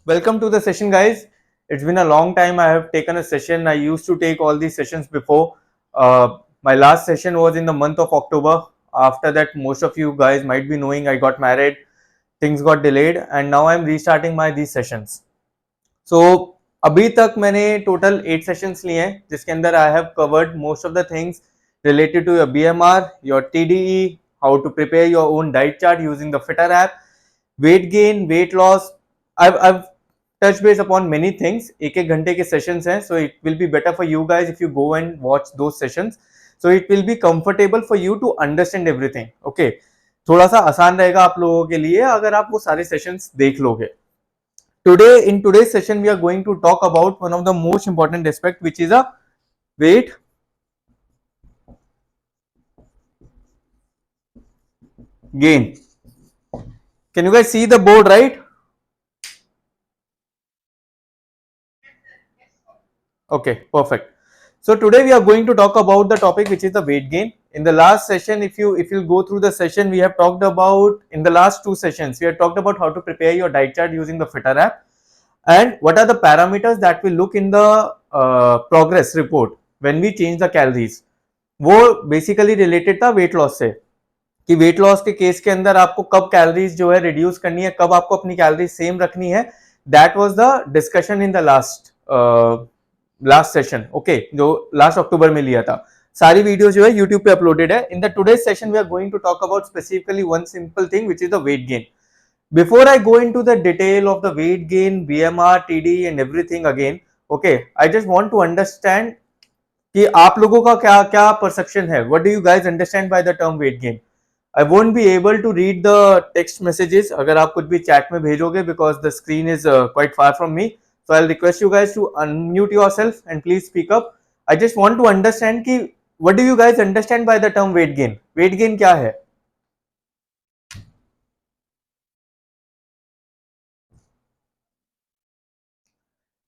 Welcome to the session, guys. It's been a long time I have taken a session. I used to take all these sessions before. My last session was in the month of October. After that, most of you guys might be knowing I got married, things got delayed, and now I'm restarting my these sessions. So अभी तक मैंने total 8 sessions लिए हैं, जिसके अंदर I have covered most of the things related to your BMR, your TDE, how to prepare your own diet chart using the FITTR app, weight gain, weight loss. I've touch base upon many things. एक घंटे के sessions हैं, so it will be better for you guys if you go and watch those sessions. So it will be comfortable for you to understand everything. Okay, थोड़ा सा आसान रहेगा आप लोगों के लिए अगर आप वो सारे sessions देख लोगे. Today, in today's session, we are going to talk about one of the most important aspect, which is a weight gain. Can you guys see the board, right? Okay, perfect. So today we are going to talk about the topic which is the weight gain. In the last session, if you go through the session, we have talked about, in the last 2 sessions, we have talked about how to prepare your diet chart using the FITTR app and what are the parameters that will look in the progress report when we change the calories. वो basically related था weight loss से कि weight loss के case के अंदर आपको कब calories जो है रिड्यूस करनी है, कब आपको अपनी कैलोरीज सेम रखनी है. That was the discussion in the last session. Okay, जो लास्ट अक्टूबर में लिया था. सारी वीडियो जो है यूट्यूब पे अपलोडेड है. In the today session we are going to talk about specifically one simple thing which is the weight gain. Before I go into the detail of the weight gain, BMR, TDE and everything again, okay, I just want to understand कि आप लोगों का क्या क्या perception है. What do you guys understand by the term weight gain. I won't be able to read the text messages अगर आप कुछ भी चैट में भेजोगे because the screen is quite far from me. So I request you guys to unmute yourself and please speak up. I just want to understand कि what do you guys understand by the term weight gain. Weight gain क्या है?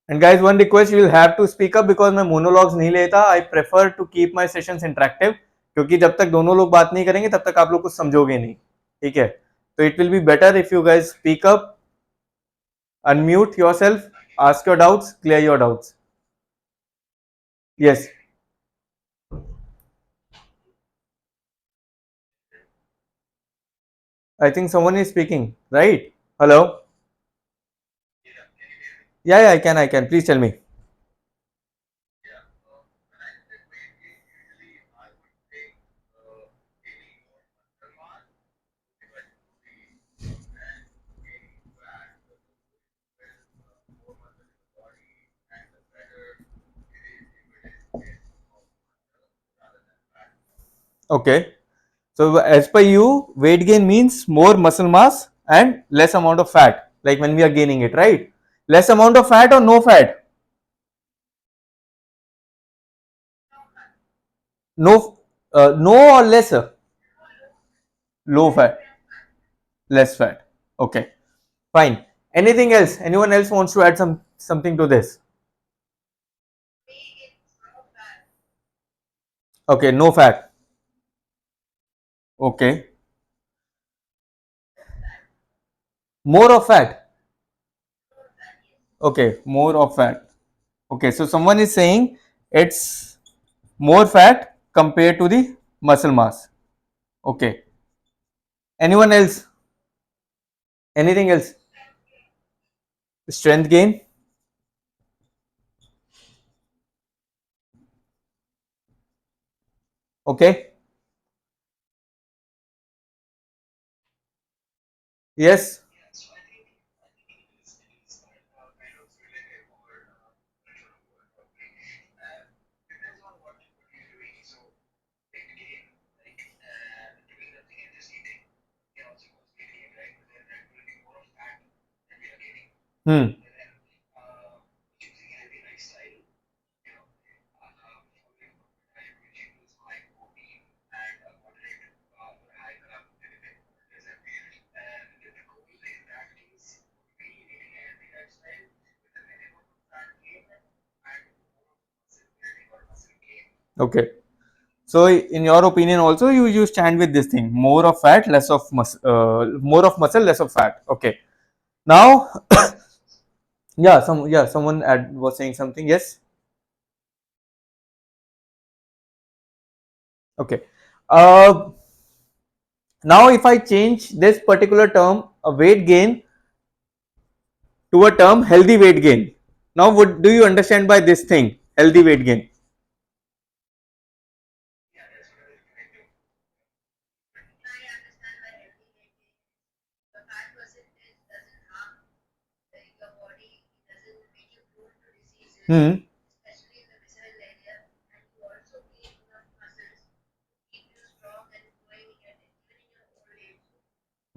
And guys, one request, you will have to speak up because मैं monologues नहीं लेता. I prefer to keep my sessions interactive क्योंकि जब तक दोनों लोग बात नहीं करेंगे तब तक आप लोग कुछ समझोगे नहीं. ठीक है, तो it will be better if you guys speak up, unmute yourself, ask your doubts, clear your doubts. Yes. I think someone is speaking, right? Hello? Yeah, I can. Please tell me. Okay. So as per you, weight gain means more muscle mass and less amount of fat, like when we are gaining it, right? Less amount of fat or no fat? No, no or less? Low fat, less fat. Okay, fine. Anything else? Anyone else wants to add something to this? Okay, no fat. Okay, more of fat. Okay, more of fat. Okay, so someone is saying it's more fat compared to the muscle mass. Okay. Anyone else? Anything else? Strength gain. Okay. Yes. Hmm. Okay. So in your opinion also you stand with this thing, more of fat, less of more of muscle, less of fat. Okay. Now Yeah, someone was saying something. Yes. Okay. Uh, Now if I change this particular term, a weight gain, to a term healthy weight gain. Now, what do you understand by this thing, healthy weight gain? Hmm.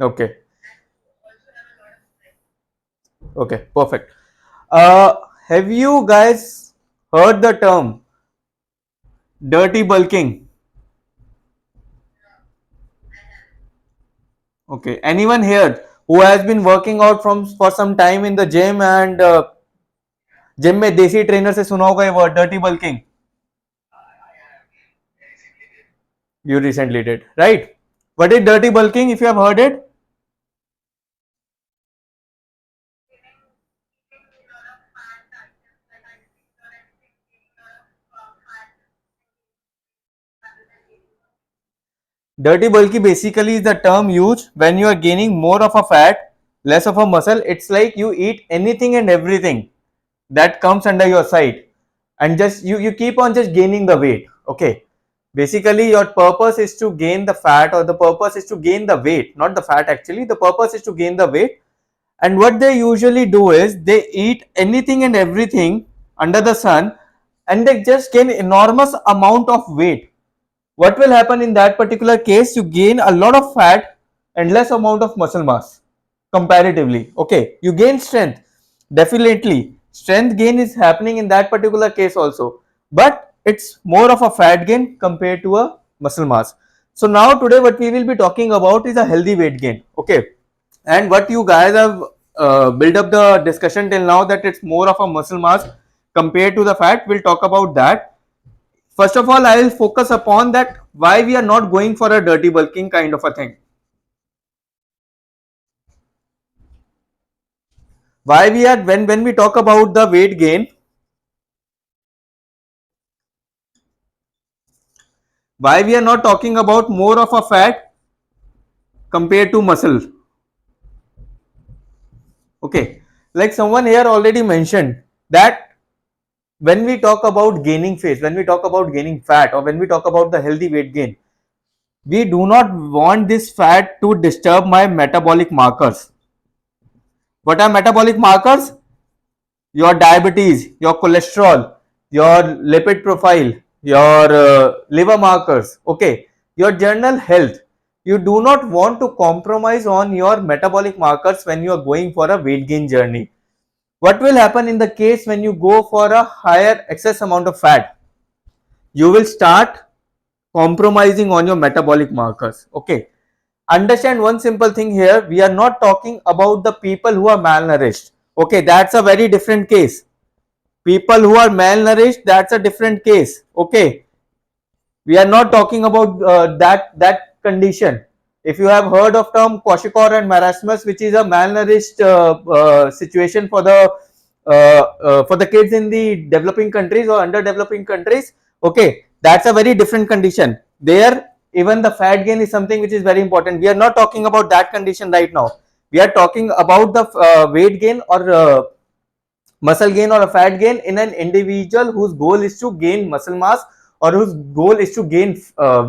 Okay. Okay. Perfect. Uh, have you guys heard the term dirty bulking? Okay. Anyone here who has been working out from for some time in the gym and gym में देसी trainer से सुना होगा ये word dirty bulking you recently did, right? What is dirty bulking if you have heard it? Dirty bulky basically is the term used when you are gaining more of a fat, less of a muscle. It's like you eat anything and everything that comes under your sight, and just you keep on just gaining the weight. Okay. Basically, your purpose is to gain the fat, or the purpose is to gain the weight, not the fat actually. The purpose is to gain the weight. And what they usually do is they eat anything and everything under the sun, and they just gain enormous amount of weight. What will happen in that particular case? You gain a lot of fat and less amount of muscle mass comparatively. Okay, you gain strength, definitely strength gain is happening in that particular case also, but it's more of a fat gain compared to a muscle mass. So now today what we will be talking about is a healthy weight gain. Okay, and what you guys have built up the discussion till now, that it's more of a muscle mass compared to the fat. We'll talk about that. First of all, I will focus upon that why we are not going for a dirty bulking kind of a thing. Why we are, when we talk about the weight gain, why we are not talking about more of a fat compared to muscle. Okay, like someone here already mentioned that when we talk about gaining phase, when we talk about gaining fat, or when we talk about the healthy weight gain, we do not want this fat to disturb my metabolic markers. What are metabolic markers? Your diabetes, your cholesterol, your lipid profile, your liver markers, okay, your general health. You do not want to compromise on your metabolic markers when you are going for a weight gain journey. What will happen in the case when you go for a higher excess amount of fat? You will start compromising on your metabolic markers. Okay, understand one simple thing here. We are not talking about the people who are malnourished. Okay, that's a very different case. People who are malnourished, that's a different case. Okay, we are not talking about that condition. If you have heard of term kwashiorkor and marasmus, which is a malnourished situation for the kids in the developing countries or underdeveloping countries, okay, that's a very different condition. There even the fat gain is something which is very important. We are not talking about that condition right now. We are talking about the weight gain or muscle gain or a fat gain in an individual whose goal is to gain muscle mass, or whose goal is to gain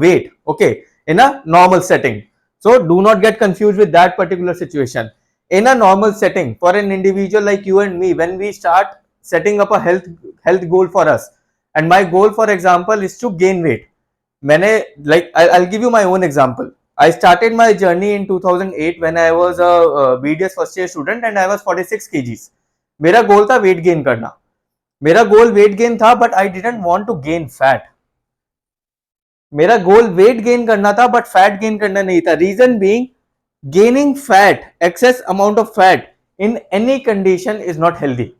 weight, okay, in a normal setting. So do not get confused with that particular situation. In a normal setting, for an individual like you and me, when we start setting up a health goal for us, and my goal for example is to gain weight, मैंने like I'll give you my own example. I started my journey in 2008 when I was a BDS first year student and I was 46 kgs. मेरा गोल था wait gain करना. मेरा goal weight gain था, but I didn't want to gain fat. मेरा goal weight gain करना था but fat gain करना नहीं था. Reason being, gaining fat, excess amount of fat in any condition is not healthy.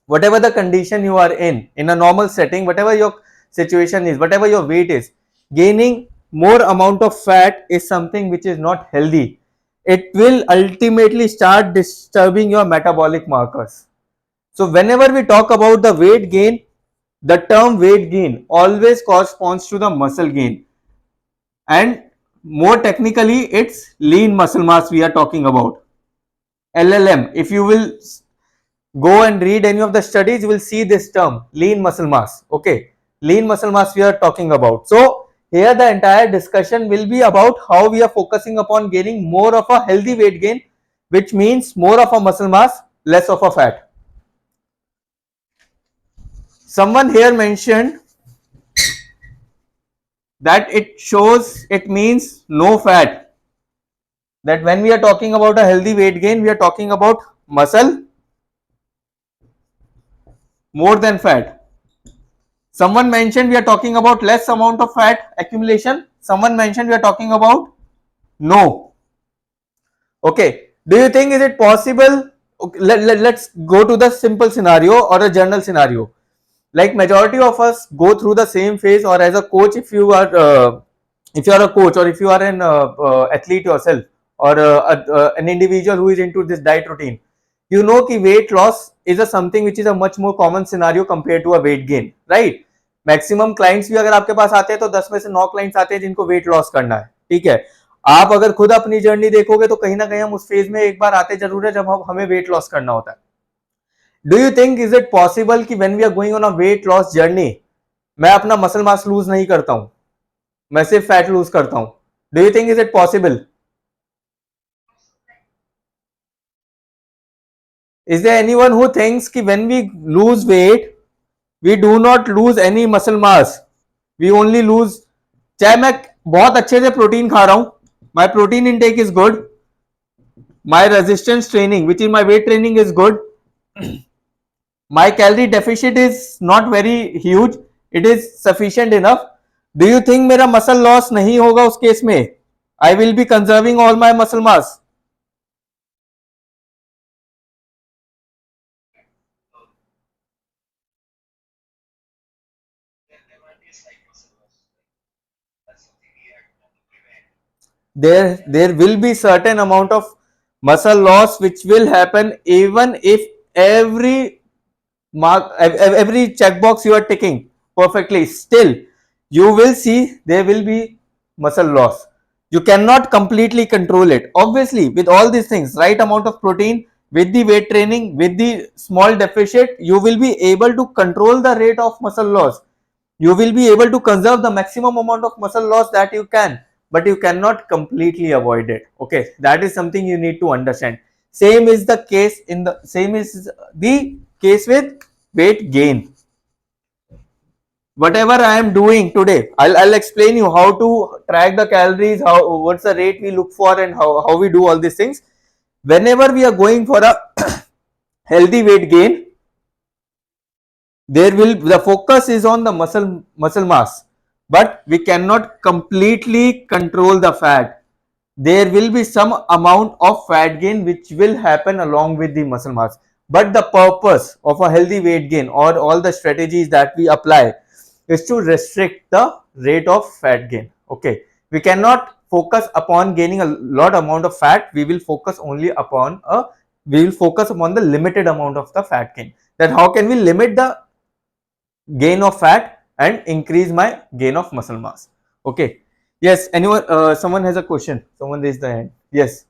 Whatever the condition you are in a normal setting, whatever your situation is, whatever your weight is, gaining more amount of fat is something which is not healthy. It will ultimately start disturbing your metabolic markers. So whenever we talk about the weight gain, the term weight gain always corresponds to the muscle gain, and more technically it's lean muscle mass we are talking about, LLM. If you will go and read any of the studies, you will see this term lean muscle mass. Okay, lean muscle mass we are talking about. So here the entire discussion will be about how we are focusing upon gaining more of a healthy weight gain, which means more of a muscle mass, less of a fat. Someone here mentioned that it means no fat, that when we are talking about a healthy weight gain, we are talking about muscle more than fat. Someone mentioned we are talking about less amount of fat accumulation. Someone mentioned we are talking about no. Okay, do you think is it possible? Okay, let's go to the simple scenario or a general scenario. Like majority of us go through the same phase, or as a coach, if you are a coach, or if you are an athlete yourself, or an individual who is into this diet routine, you know कि weight loss is a something which is a much more common scenario compared to a weight gain, right? Maximum clients भी अगर आपके पास आते हैं तो 10 में से 9 clients आते हैं जिनको वेट लॉस करना है, ठीक है। आप अगर खुद अपनी जर्नी देखोगे तो कहीं ना कहीं हम उस फेज में एक बार आते जरूर है जब हमें वेट लॉस करना होता है। Do you think is it possible कि when we are going on a weight loss journey, मैं अपना मसल मास लूज नहीं करता हूं, मैं सिर्फ फैट लूज करता हूं? Do you think is it possible? Is there anyone who thinks कि when we lose weight, we do not lose any muscle mass, we only lose, चाहे मैं बहुत अच्छे से प्रोटीन खा रहा हूं, my protein intake is good, my resistance training which is my weight training is good, my calorie deficit is not very huge, it is sufficient enough, do you think मेरा muscle loss नहीं होगा उस case में? I will be conserving all my muscle mass. There will be certain amount of muscle loss which will happen even if every checkbox you are ticking perfectly, still you will see there will be muscle loss. You cannot completely control it. Obviously, with all these things, right amount of protein, with the weight training, with the small deficit, you will be able to control the rate of muscle loss. You will be able to conserve the maximum amount of muscle loss that you can, but you cannot completely avoid it. Okay, that is something you need to understand. Same is the case with weight gain. Whatever I am doing today, I'll explain you how to track the calories, what's the rate we look for, and how we do all these things. Whenever we are going for a healthy weight gain, the focus is on the muscle mass, but we cannot completely control the fat. There will be some amount of fat gain which will happen along with the muscle mass, but the purpose of a healthy weight gain or all the strategies that we apply is to restrict the rate of fat gain. Okay, we cannot focus upon gaining a lot amount of fat, we will focus upon the limited amount of the fat gain. That how can we limit the gain of fat and increase my gain of muscle mass? Okay, yes, anyone, someone has a question, someone raised the hand. Yes.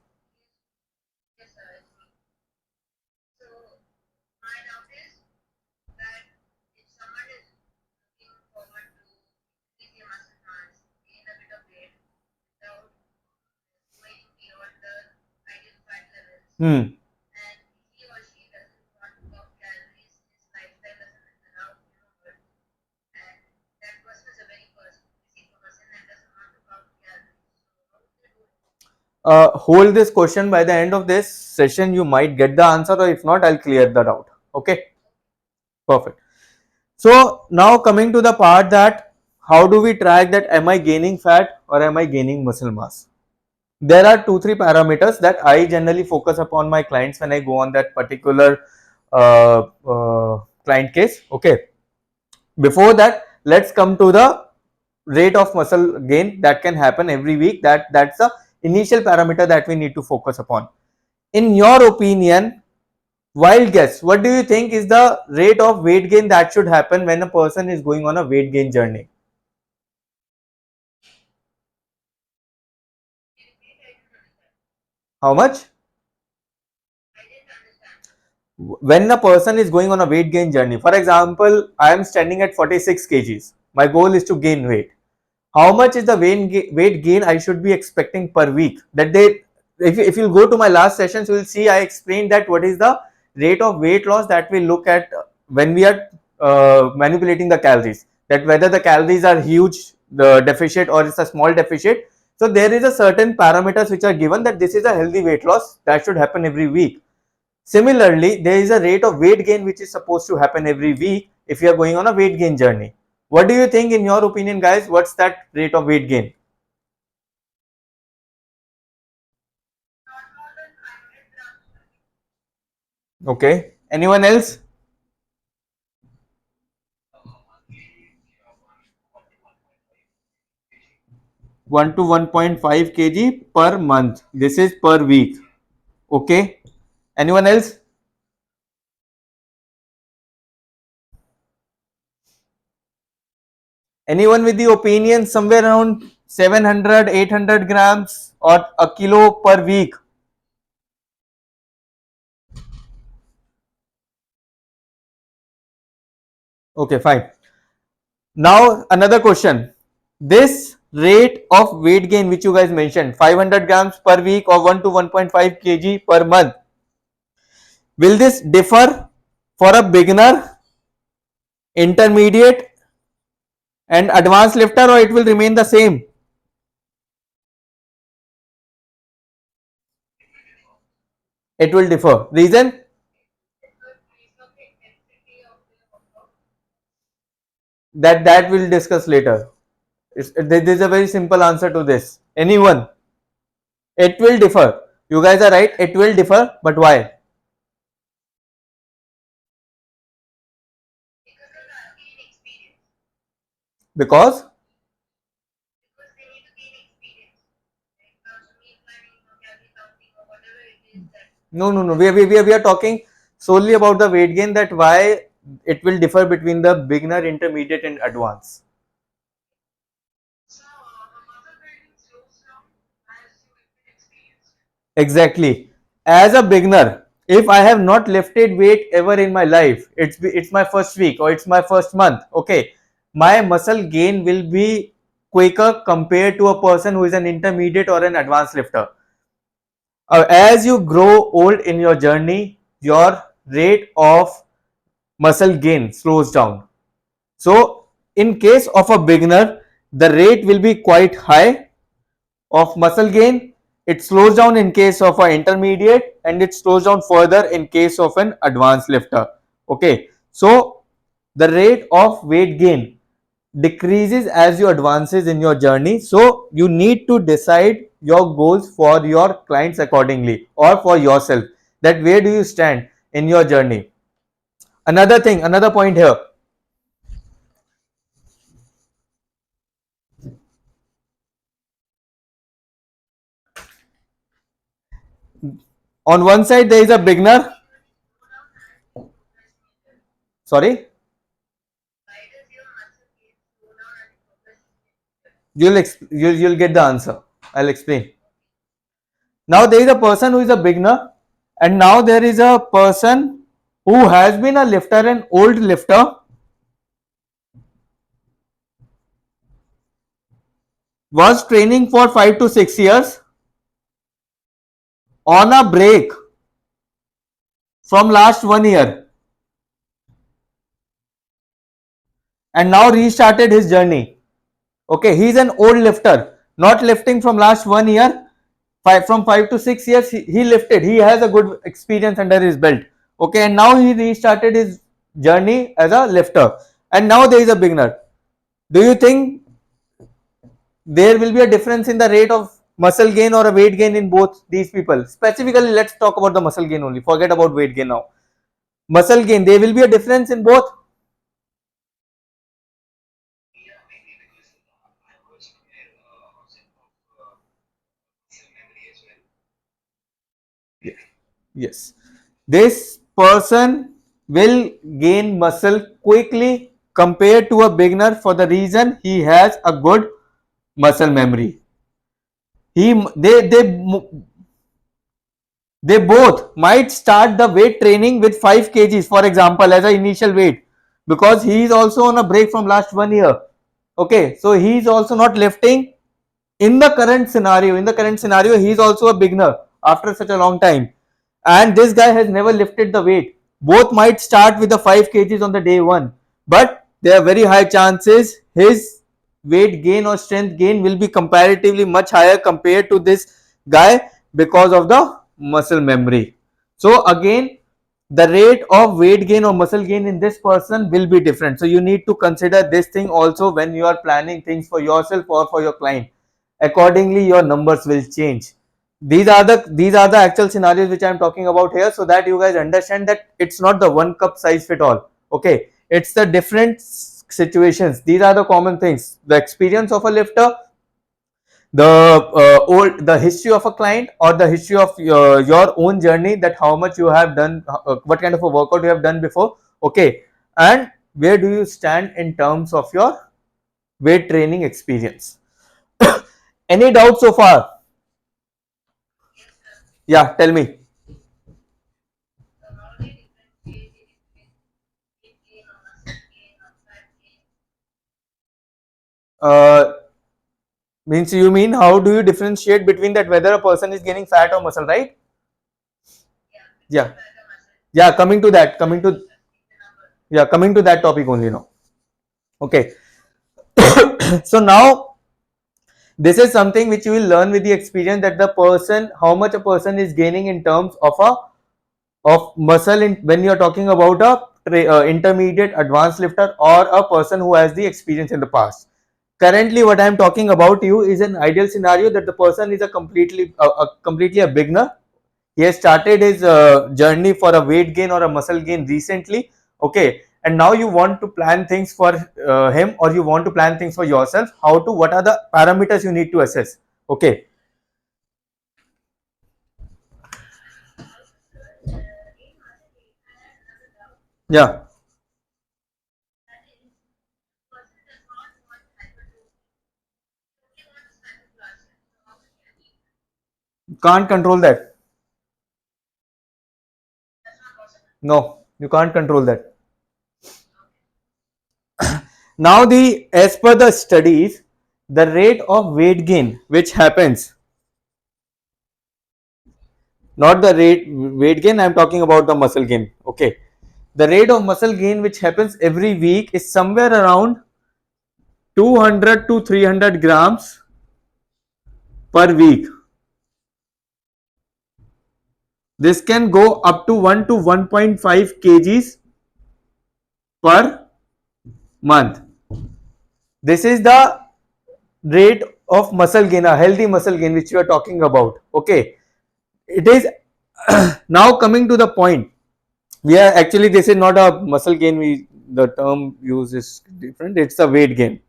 Hmm. Hold this question, by the end of this session you might get the answer, or if not I'll clear the doubt. Okay, perfect. So now coming to the part that how do we track that am I gaining fat or am I gaining muscle mass? There are 2-3 parameters that I generally focus upon my clients when I go on that particular client case. Okay, before that let's come to the rate of muscle gain that can happen every week. That's the initial parameter that we need to focus upon. In your opinion, Wild guess. What do you think is the rate of weight gain that should happen when a person is going on a weight gain journey? How much? When a person is going on a weight gain journey, for example, I am standing at 46 kgs. My goal is to gain weight. How much is the weight gain I should be expecting per week? That they, if you go to my last sessions, you will see I explained that what is the rate of weight loss that we look at when we are manipulating the calories. That whether the calories are huge the deficit or it's a small deficit. So there is a certain parameters which are given that this is a healthy weight loss that should happen every week. Similarly, there is a rate of weight gain which is supposed to happen every week if you are going on a weight gain journey. What do you think, in your opinion, guys? What's that rate of weight gain? Okay. Anyone else? 1 to 1.5 kg per month. This is per week. Okay. Anyone else? Anyone with the opinion somewhere around 700, 800 grams or a kilo per week? Okay, fine. Now, another question. This rate of weight gain which you guys mentioned, 500 grams per week or 1 to 1.5 kg per month, will this differ for a beginner, intermediate, and advanced lifter, or it will remain the same? It will differ. Reason? That we'll discuss later. There is a very simple answer to this. Anyone? It will differ. You guys are right. It will differ. But why? Because no. We are talking solely about the weight gain. That why it will differ between the beginner, intermediate, and advanced. Exactly. As a beginner, if I have not lifted weight ever in my life, it's my first week or it's my first month. Okay, my muscle gain will be quicker compared to a person who is an intermediate or an advanced lifter. As you grow old in your journey, your rate of muscle gain slows down. So, in case of a beginner, the rate will be quite high of muscle gain. It slows down in case of an intermediate and it slows down further in case of an advanced lifter. Okay, so the rate of weight gain decreases as you advances in your journey. So you need to decide your goals for your clients accordingly or for yourself, that where do you stand in your journey. Another thing, another point here. On one side there is a beginner. Sorry, you'll get the answer. I'll explain. Now there is a person who is a beginner, and now there is a person who has been a lifter, an old lifter, was training for 5 to 6 years, on a break from last 1 year, and now restarted his journey. Okay, he is an old lifter, not lifting from last 1 year. From 5 to 6 years, he lifted. He has a good experience under his belt. Okay, and now he restarted his journey as a lifter, and now there is a beginner. Do you think there will be a difference in the rate of muscle gain or a weight gain in both these people? Specifically, let's talk about the muscle gain only. Forget about weight gain now. Muscle gain, there will be a difference in both. Yes. This person will gain muscle quickly compared to a beginner for the reason he has a good muscle memory. He they both might start the weight training with 5 kgs, for example, as an initial weight, because he is also on a break from last 1 year. Okay, so he is also not lifting in the current scenario. In the current scenario, he is also a beginner after such a long time, and this guy has never lifted the weight. Both might start with the 5 kgs on the day one, but there are very high chances his weight gain or strength gain will be comparatively much higher compared to this guy because of the muscle memory. So again, the rate of weight gain or muscle gain in this person will be different. So you need to consider this thing also when you are planning things for yourself or for your client. Accordingly, your numbers will change. These are the actual scenarios which I am talking about here, so that you guys understand that it's not the one cup size fit all. Okay, it's the different situations. These are the common things: the experience of a lifter, the history of a client, or the history of your own journey, that how much you have done, what kind of a workout you have done before. Okay, and where do you stand in terms of your weight training experience. Any doubt so far? Yeah, tell me. uh, Means you mean how do you differentiate between that whether a person is gaining fat or muscle, right? Yeah, yeah, coming to that topic only now. Okay. So now this is something which you will learn with the experience, that the person, how much a person is gaining in terms of a of muscle in, when you are talking about a intermediate advanced lifter or a person who has the experience in the past. Currently what I am talking about you is an ideal scenario, that the person is a completely a beginner. He has started his journey for a weight gain or a muscle gain recently. Okay, and now you want to plan things for him, or you want to plan things for yourself, how to, what are the parameters you need to assess. Okay. Yeah, can't control that. No, you can't control that. Now the, as per the studies, the rate of weight gain which happens, not the rate weight gain, I am talking about the muscle gain. Okay, the rate of muscle gain which happens every week is somewhere around 200 to 300 grams per week. This can go up to 1 to 1.5 kgs per month. This is the rate of muscle gain, a healthy muscle gain which we are talking about. Okay, it is now coming to the point. We are actually, this is not a muscle gain, we, the term used is different, it's a weight gain.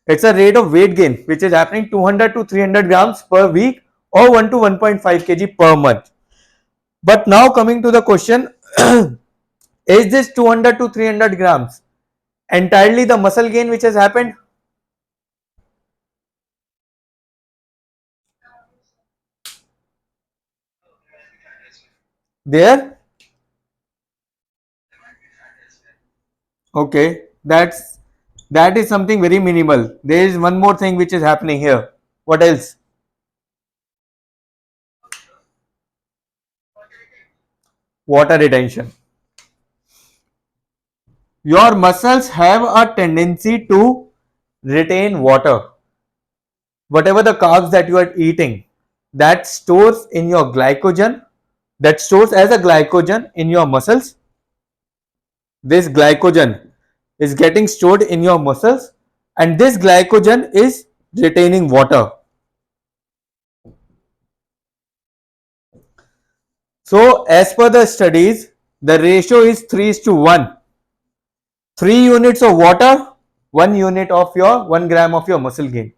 It's a rate of weight gain which is happening 200 to 300 grams per week, or 1 to 1.5 kg per month. But now coming to the question, is this 200 to 300 grams entirely the muscle gain which has happened there? Okay, that is something very minimal. There is one more thing which is happening here. What else? Water retention. Your muscles have a tendency to retain water. Whatever the carbs that you are eating, that stores in your glycogen, that stores as a glycogen in your muscles. This glycogen is getting stored in your muscles, and this glycogen is retaining water. So as per the studies, the ratio is 3 is to 1. 3 units of water, 1 unit of your 1 gram of your muscle gain.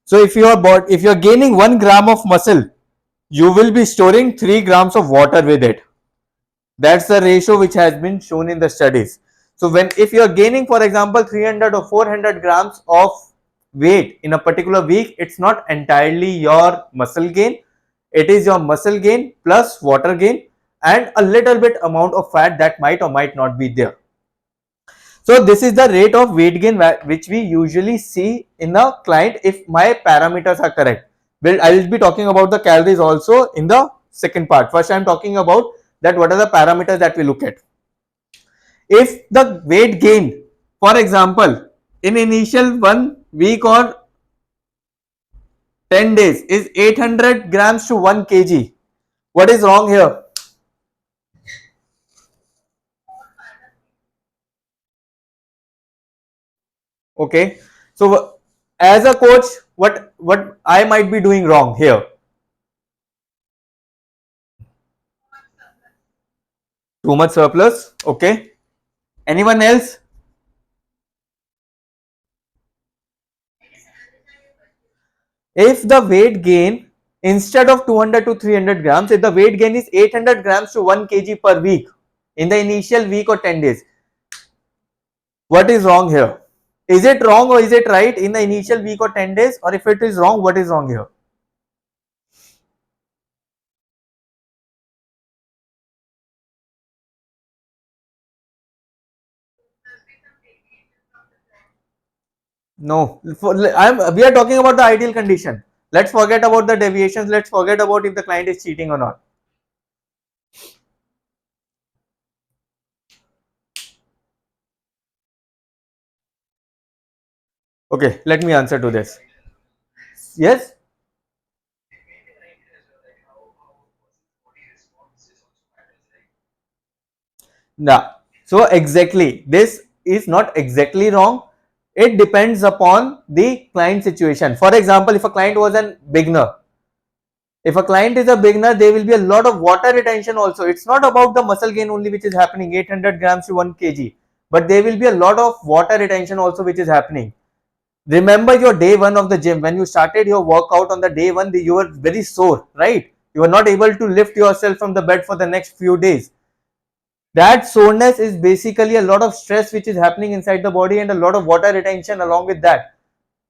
So if you are gaining 1 gram of muscle, you will be storing 3 grams of water with it. That's the ratio which has been shown in the studies. So when, if you are gaining, for example, 300 or 400 grams of weight in a particular week, it's not entirely your muscle gain. It is your muscle gain plus water gain and a little bit amount of fat that might or might not be there. So this is the rate of weight gain which we usually see in a client if my parameters are correct. Well, I will be talking about the calories also in the second part. First, I am talking about that what are the parameters that we look at. If the weight gain, for example, in initial 1 week or 10 days is 800 grams to 1 kg, what is wrong here? Okay, so as a coach, what I might be doing wrong here? Too much surplus. Okay, anyone else? If the weight gain instead of 200 to 300 grams, if the weight gain is 800 grams to 1 kg per week in the initial week or 10 days, what is wrong here? Is it wrong or is it right in the initial week or 10 days? Or if it is wrong, what is wrong here? No, we are talking about the ideal condition. Let's forget about the deviations. Let's forget about if the client is cheating or not. Okay, let me answer to this. Yes? Yeah. So exactly, this is not exactly wrong. It depends upon the client situation. For example, if a client was a beginner, if a client is a beginner, there will be a lot of water retention also. It's not about the muscle gain only which is happening, 800 grams to 1 kg, but there will be a lot of water retention also which is happening. Remember your day one of the gym, when you started your workout on the day one, you were very sore, right? You were not able to lift yourself from the bed for the next few days. That soreness is basically a lot of stress which is happening inside the body and a lot of water retention along with that.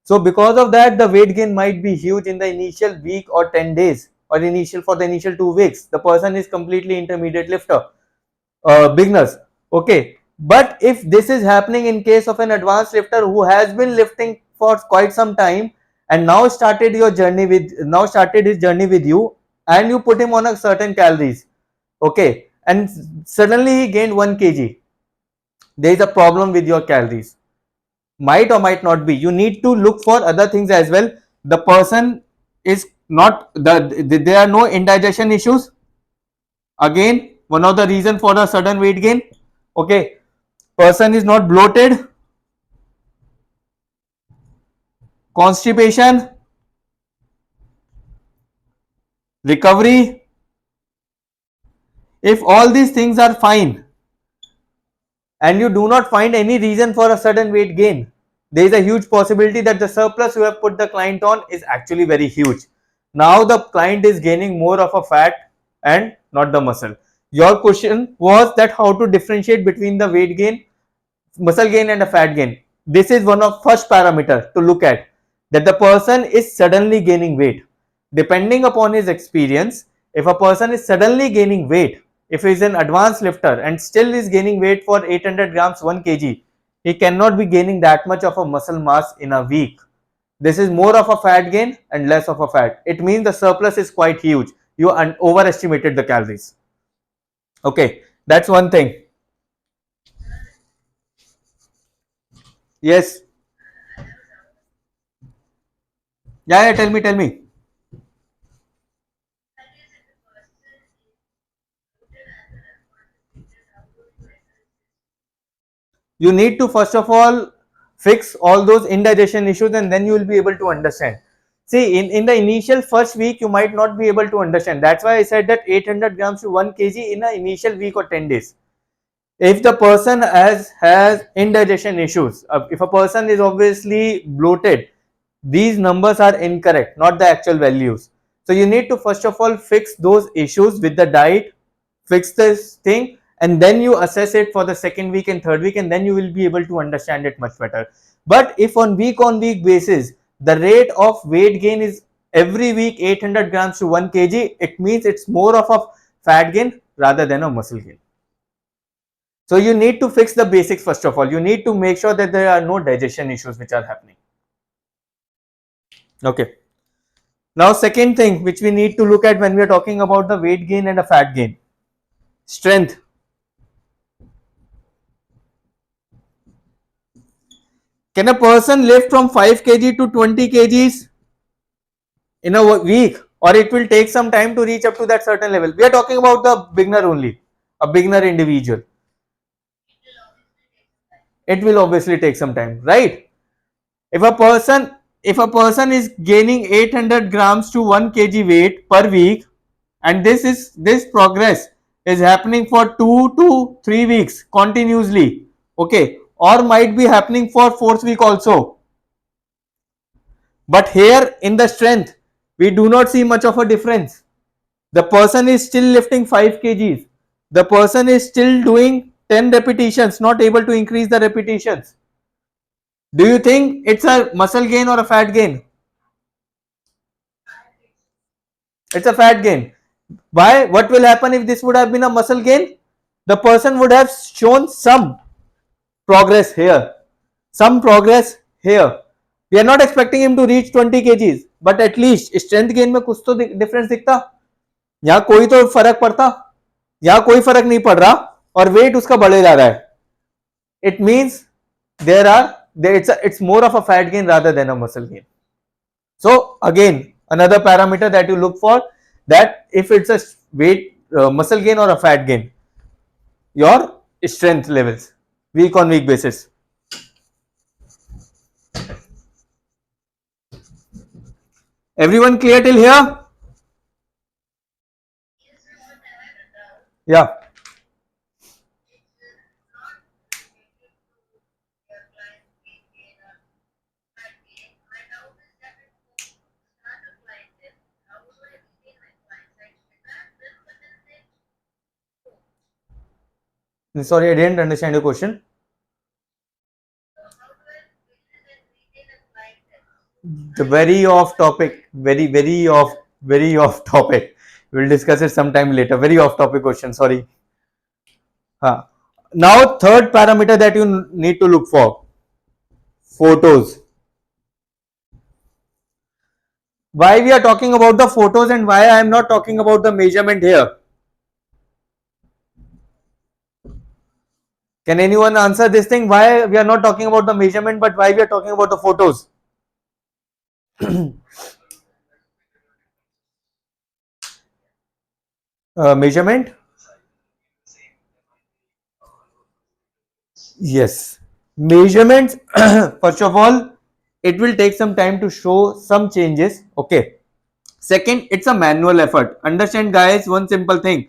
So because of that, the weight gain might be huge in the initial week or 10 days or initial for the initial 2 weeks. The person is completely intermediate lifter, beginners. Okay. But if this is happening in case of an advanced lifter who has been lifting for quite some time and now started his journey with you, and you put him on a certain calories, okay, and suddenly he gained 1 kg, there is a problem with your calories. Might or might not be. You need to look for other things as well. The person is not there are no indigestion issues. Again, one of the reason for the sudden weight gain. Okay, person is not bloated, constipation, recovery. If all these things are fine and you do not find any reason for a sudden weight gain, there is a huge possibility that the surplus you have put the client on is actually very huge. Now the client is gaining more of a fat and not the muscle. Your question was that how to differentiate between the weight gain, muscle gain and a fat gain. This is one of first parameter to look at, that the person is suddenly gaining weight. Depending upon his experience, if a person is suddenly gaining weight, if he is an advanced lifter and still is gaining weight for 800 grams 1 kg, he cannot be gaining that much of a muscle mass in a week. This is more of a fat gain and less of a fat. It means the surplus is quite huge. You overestimated the calories. Okay, that's one thing. Yes. Yeah, tell me. You need to first of all fix all those indigestion issues and then you will be able to understand. See, in the initial first week, you might not be able to understand. That's why I said that 800 grams to 1 kg in the initial week or 10 days. If the person has indigestion issues, if a person is obviously bloated, these numbers are incorrect, not the actual values. So you need to first of all fix those issues with the diet, fix this thing, and then you assess it for the second week and third week, and then you will be able to understand it much better. But if on week basis the rate of weight gain is every week 800 grams to 1 kg, it means it's more of a fat gain rather than a muscle gain. So you need to fix the basics first of all. You need to make sure that there are no digestion issues which are happening. Okay. Now second thing which we need to look at when we are talking about the weight gain and a fat gain. Strength. Can a person lift from 5 kg to 20 kgs in a week, or it will take some time to reach up to that certain level? We are talking about the beginner only, a beginner individual. It will obviously take some time, right? If a person is gaining 800 grams to 1 kg weight per week, and this progress is happening for 2 to 3 weeks continuously, okay, or might be happening for fourth week also, but here in the strength we do not see much of a difference. The person is still lifting 5 kgs, the person is still doing 10 repetitions, not able to increase the repetitions. Do you think it's a muscle gain or a fat gain? It's a fat gain. Why? What will happen if this would have been a muscle gain? The person would have shown some progress here, some progress here. We are not expecting him to reach 20 kgs, but at least strength gain में कुछ तो difference दिखता. यहाँ कोई तो फर्क पड़ता, यहाँ कोई फर्क नहीं पड़ रहा और weight उसका बढ़े जा रहा है. It means it's more of a fat gain rather than a muscle gain. So again, another parameter that you look for, that if it's a weight muscle gain or a fat gain, your strength levels week on week basis. Everyone clear till here? Yeah. Sorry, I didn't understand your question. The very off topic, very off topic. We'll discuss it sometime later. Very off topic question. Sorry. Now third parameter that you need to look for, photos. Why we are talking about the photos and why I am not talking about the measurement here? Can anyone answer this thing? Why we are not talking about the measurement, but why we are talking about the photos? Measurement? Yes. Measurements, first of all, it will take some time to show some changes. Okay. Second, it's a manual effort. Understand, guys, one simple thing.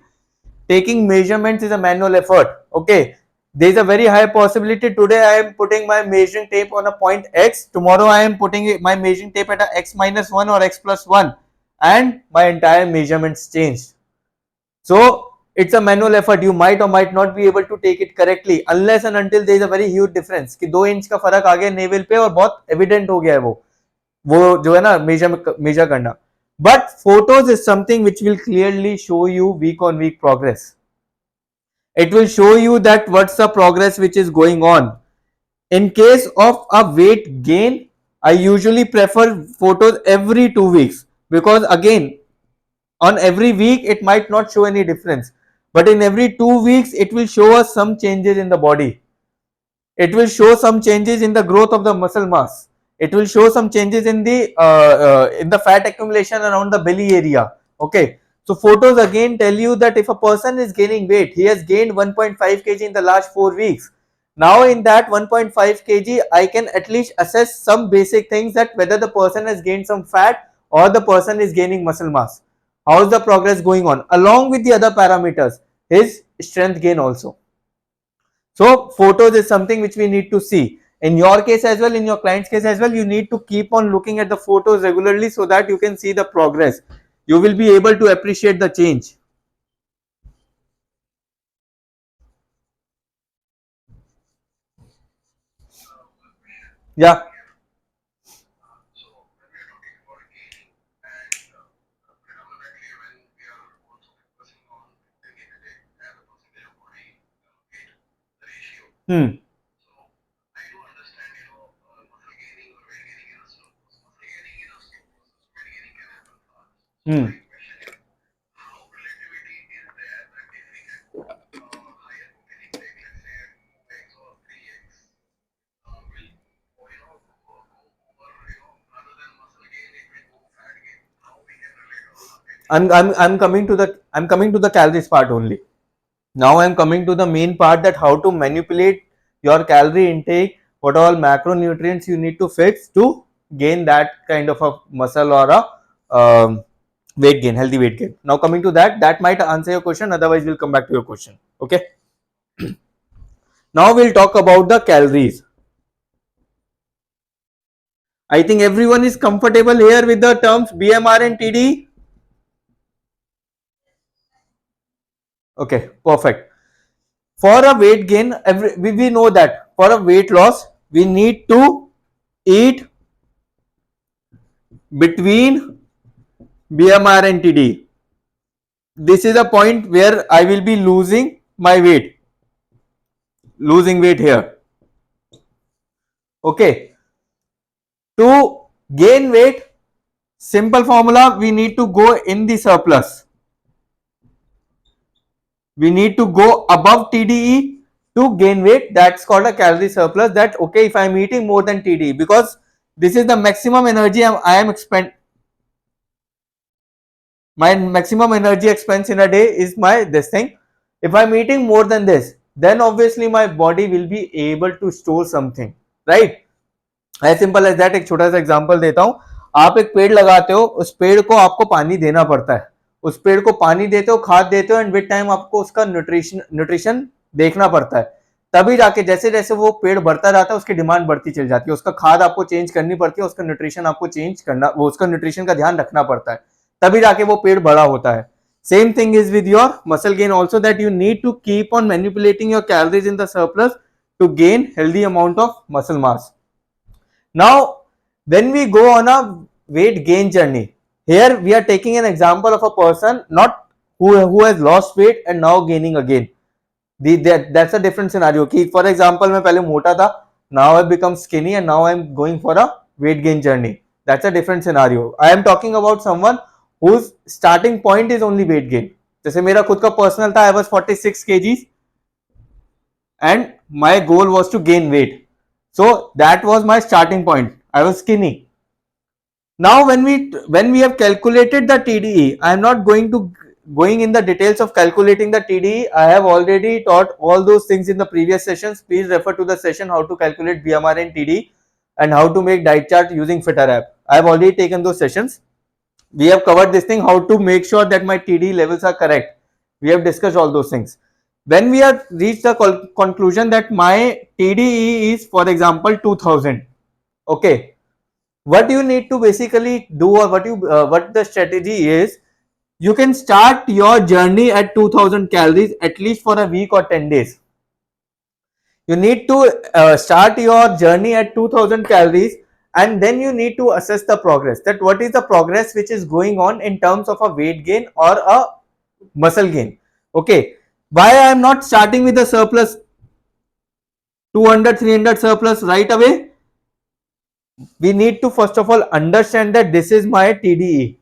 Taking measurements is a manual effort. Okay. There is a very high possibility today I am putting my measuring tape on a point X. Tomorrow I am putting my measuring tape at a X minus 1 or X plus 1, and my entire measurements changed. So it's a manual effort. You might or might not be able to take it correctly unless and until there is a very huge difference कि 2 inch का फर्क आ गया naval पे और बहुत evident हो गया है वो जो है ना मेजर करना. But photos is something which will clearly show you week on week progress. It will show you that what's the progress which is going on. In case of a weight gain, I usually prefer photos every 2 weeks because again, on every week it might not show any difference, but in every 2 weeks it will show us some changes in the body. It will show some changes in the growth of the muscle mass. It will show some changes in the fat accumulation around the belly area. Okay, so photos again tell you that if a person is gaining weight, he has gained 1.5 kg in the last 4 weeks. Now in that 1.5 kg, I can at least assess some basic things, that whether the person has gained some fat or the person is gaining muscle mass. How is the progress going on? Along with the other parameters, his strength gain also. So photos is something which we need to see. In your case as well, in your client's case as well, you need to keep on looking at the photos regularly so that you can see the progress. You will be able to appreciate the change. Yeah. Hmm. Hmm. I'm coming to the calories part only. Now I'm coming to the main part, that how to manipulate your calorie intake, what all macronutrients you need to fix to gain that kind of a muscle or a weight gain, healthy weight gain. Now coming to that, that might answer your question. Otherwise, we'll come back to your question. Okay. Now we'll talk about the calories. I think everyone is comfortable here with the terms BMR and TDE. Okay, perfect. For a weight gain, we know that for a weight loss, we need to eat between BMR and TDE. This is a point where I will be losing my weight, losing weight here. Okay. To gain weight, simple formula, we need to go in the surplus. We need to go above TDE to gain weight. That's called a calorie surplus. That okay, if I'm eating more than TDE, because this is the maximum energy I am expend. My maximum energy expense in a day is my this thing. If I'm eating more than this, then obviously my body will be able to store something, right? As simple as that. एक छोटा सा example देता हूं। आप एक पेड़ लगाते हो, उस पेड़ को आपको पानी देना पड़ता है, उस पेड़ को पानी देते हो, खाद देते हो, एंड विद टाइम आपको उसका न्यूट्रिशन देखना पड़ता है। तभी जाके जैसे जैसे वो पेड़ बढ़ता जाता है, उसकी डिमांड बढ़ती चली जाती है, उसका खाद आपको चेंज करनी पड़ती है, उसका न्यूट्रिशन आपको चेंज करना, वो उसका न्यूट्रिशन का ध्यान रखना पड़ता है, तभी जाके वो पेड़ बड़ा होता है। Same thing is with your muscle gain also, that you need to keep on manipulating your calories in the surplus to gain healthy amount of muscle mass. Now, when we go on a weight gain journey, here we are taking an example of a person not who has lost weight and now gaining again. That's a different scenario. For example, मैं पहले मोटा था, now I become skinny and now I'm going for a weight gain journey. That's a different scenario. I am talking about someone whose starting point is only weight gain. जैसे मेरा खुद का personal था, I was 46 kgs and my goal was to gain weight. So that was my starting point. I was skinny. Now when we have calculated the TDE, I am not going in the details of calculating the TDE. I have already taught all those things in the previous sessions. Please refer to the session how to calculate BMR and TDE and how to make diet chart using FITTR app. I have already taken those sessions. We have covered this thing, how to make sure that my TDE levels are correct. We have discussed all those things. When we have reached the conclusion that my TDE is, for example, 2000, okay, what you need to basically do, or what the strategy is, you can start your journey at 2000 calories at least for a week or 10 days. You need to start your journey at 2000 calories, and then you need to assess the progress, that what is the progress which is going on in terms of a weight gain or a muscle gain. Okay, why I am not starting with the surplus 200 300 surplus right away? We need to first of all understand that this is my TDE,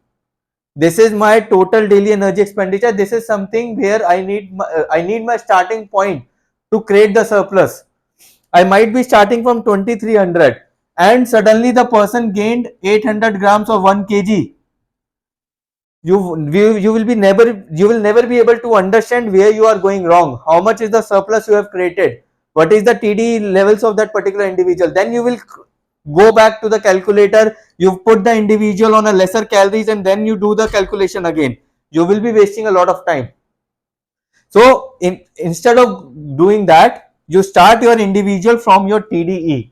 this is my total daily energy expenditure, this is something where I need my starting point to create the surplus. I might be starting from 2300 and suddenly the person gained 800 grams or 1 kg. You will never be able to understand where you are going wrong, how much is the surplus you have created, what is the TDE levels of that particular individual. Then you will go back to the calculator, you put the individual on a lesser calories and then you do the calculation again. You will be wasting a lot of time. So instead of doing that, you start your individual from your TDE.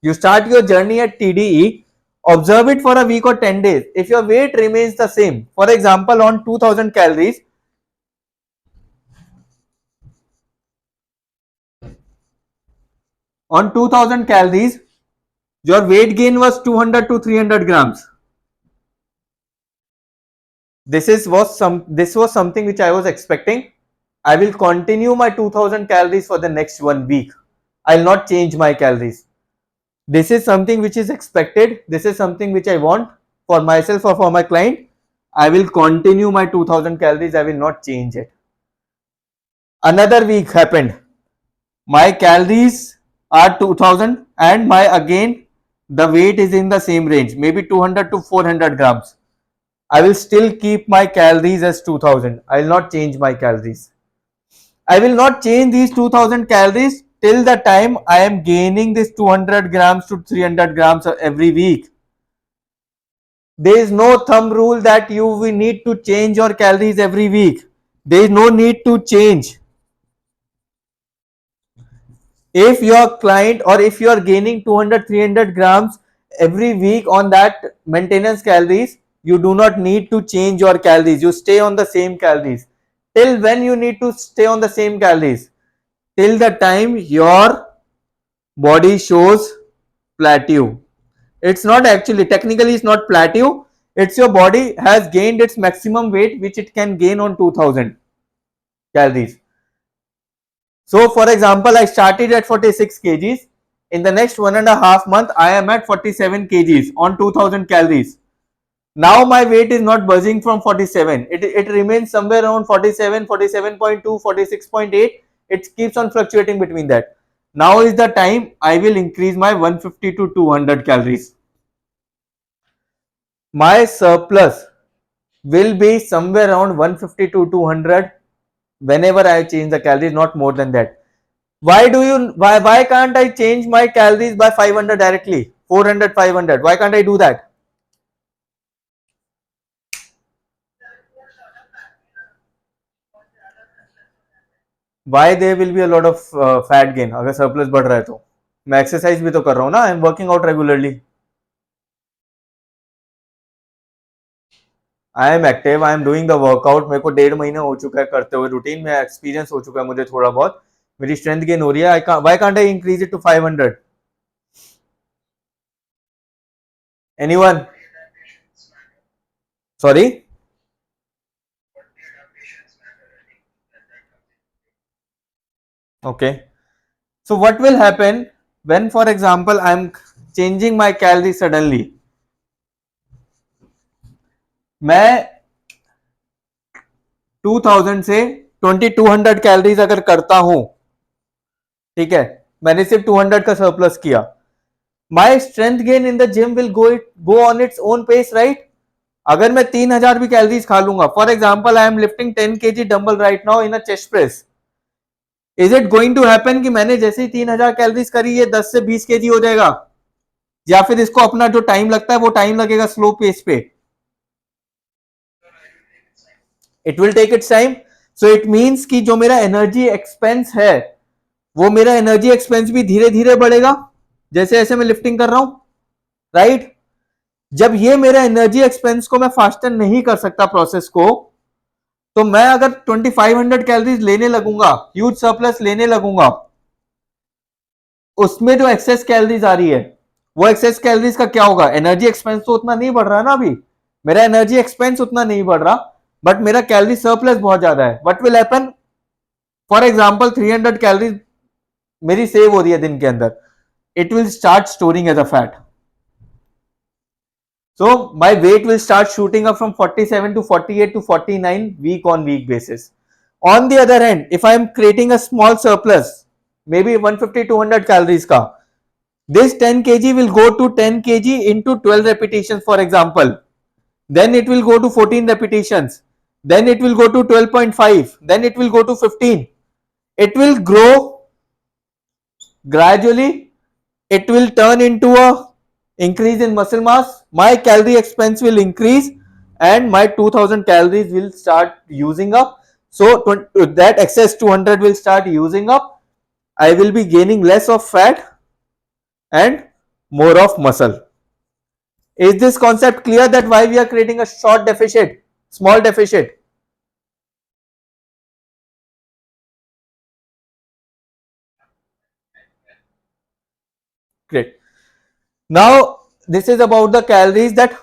You start your journey at TDE, observe it for a week or 10 days. If your weight remains the same, for example, on 2000 calories, on 2000 calories, Your weight gain was 200 to 300 grams. This was something which I was expecting. I will continue my 2000 calories for the next 1 week. I'll not change my calories. This is something which is expected. This is something which I want for myself or for my client. I will continue my 2000 calories. I will not change it. Another week happened. My calories are 2000 and my again the weight is in the same range, maybe 200 to 400 grams. I will still keep my calories as 2000. I will not change my calories. I will not change these 2000 calories till the time I am gaining this 200 grams to 300 grams every week. There is no thumb rule that you will need to change your calories every week. There is no need to change. If your client or if you are gaining 200 300 grams every week on that maintenance calories, you do not need to change your calories. You stay on the same calories. Till when you need to stay on the same calories? Till the time your body shows plateau. It's not actually, technically it's not plateau. It's your body has gained its maximum weight which it can gain on 2000 calories. So for example, I started at 46 kgs. In the next 1.5 months, I am at 47 kgs on 2000 calories. Now my weight is not buzzing from 47. It remains somewhere around 47, 47.2, 46.8. It keeps on fluctuating between that. Now is the time I will increase my 150 to 200 calories. My surplus will be somewhere around 150 to 200 whenever I change the calories, not more than that. Why can't I change my calories by 500 directly? 400, 500. Why can't I do that? Why there will be a lot of fat gain अगर surplus बढ़ रहा है तो मैं exercise भी तो कर रहा हूँ ना. I am working out regularly. I am active. I am doing the workout. मेरे को 1.5 महीने हो चुका है करते हुए रूटीन में. एक्सपीरियंस हो चुका है मुझे थोड़ा बहुत. मेरी स्ट्रेंथ गेन हो रही है. Why can't I increase it to 500? Anyone? Sorry? Okay. So what will happen when, for example, I am changing my calories suddenly? मैं 2000 से 2200 कैलोरीज अगर करता हूं, ठीक है, मैंने सिर्फ 200 का सरप्लस किया, my strength gain in the gym will go on its own pace, right? अगर मैं 3000 भी कैलोरीज खा लूंगा, for example I am lifting 10 kg dumbbell right now in a chest press, is it going to happen कि मैंने जैसे ही 3000 calories करी ये 10 से 20 kg हो जाएगा, या फिर इसको अपना जो टाइम लगता है वो टाइम लगेगा स्लो पेस पे? It will take its time. So it means कि जो मेरा एनर्जी एक्सपेंस है वो मेरा एनर्जी एक्सपेंस भी धीरे धीरे बढ़ेगा जैसे जैसे मैं लिफ्टिंग कर रहा हूं, राइट? जब ये मेरा एनर्जी एक्सपेंस को मैं फास्टर नहीं कर सकता प्रोसेस को, तो मैं अगर 2500 कैलोरीज लेने लगूंगा, ह्यूज सरप्लस लेने लगूंगा, उसमें जो एक्सेस कैलोरीज आ रही है वो एक्सेस कैलोरीज का क्या होगा? एनर्जी एक्सपेंस तो उतना नहीं बढ़ रहा ना, अभी मेरा एनर्जी एक्सपेंस उतना नहीं बढ़ रहा, बट मेरा कैलोरी सरप्लस बहुत ज्यादा है. What will happen? For example 300 calories मेरी सेव हो रही है दिन के अंदर, it will start storing as a fat. So my weight will start shooting up from 47 to 48 to 49 week on week basis. On the other hand, if I am creating a small surplus, maybe 150 200 calories ka, this 10 kg will go to 10 kg into 12 repetitions, for example. Then it will go to 14 repetitions. Then it will go to 12.5. Then it will go to 15. It will grow gradually. It will turn into a increase in muscle mass. My calorie expense will increase and my 2000 calories will start using up. So that excess 200 will start using up. I will be gaining less of fat and more of muscle. Is this concept clear, that why we are creating a short deficit, small deficit? Great. Now this is about the calories, that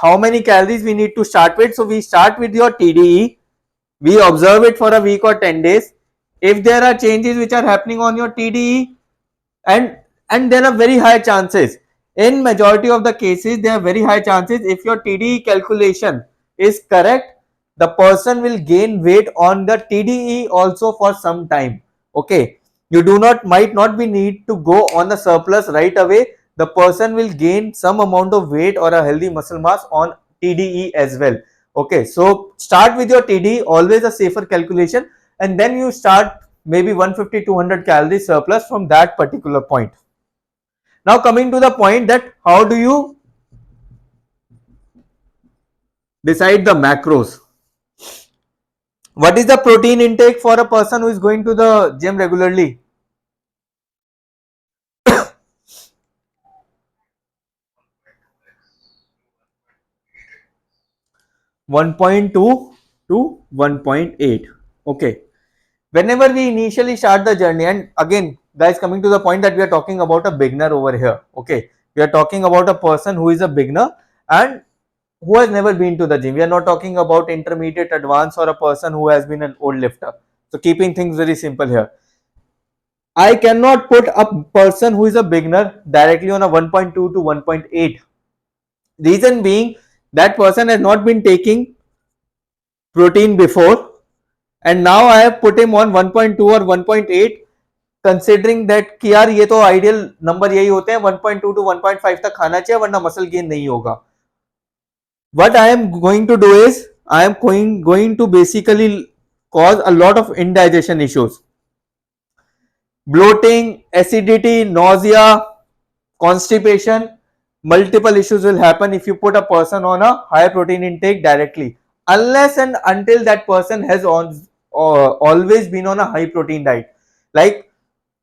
how many calories we need to start with. So we start with your TDE, we observe it for a week or 10 days. If there are changes which are happening on your TDE, and there are very high chances, in majority of the cases there are very high chances, if your TDE calculation is correct, the person will gain weight on the TDE also for some time. Okay, you do not might not be need to go on the surplus right away. The person will gain some amount of weight or a healthy muscle mass on TDE as well. Okay, so start with your TDE, always a safer calculation, and then you start maybe 150-200 calories surplus from that particular point. Now coming to the point that how do you decide the macros? What is the protein intake for a person who is going to the gym regularly? 1.2 to 1.8. Okay, whenever we initially start the journey, and again guys, coming to the point that we are talking about a beginner over here. Okay, we are talking about a person who is a beginner and who has never been to the gym. We are not talking about intermediate, advanced, or a person who has been an old lifter. So keeping things very simple here, I cannot put a person who is a beginner directly on a 1.2 to 1.8. Reason being, that person has not been taking protein before, and now I have put him on 1.2 or 1.8, considering that कि यार ये तो ideal number यही होते हैं 1.2 to 1.5 तक खाना चाहिए वरना मसल गेन नहीं होगा. What I am going to do is I am going to basically cause a lot of indigestion issues, bloating, acidity, nausea, constipation. Multiple issues will happen if you put a person on a high protein intake directly, unless and until that person has always been on a high protein diet. Like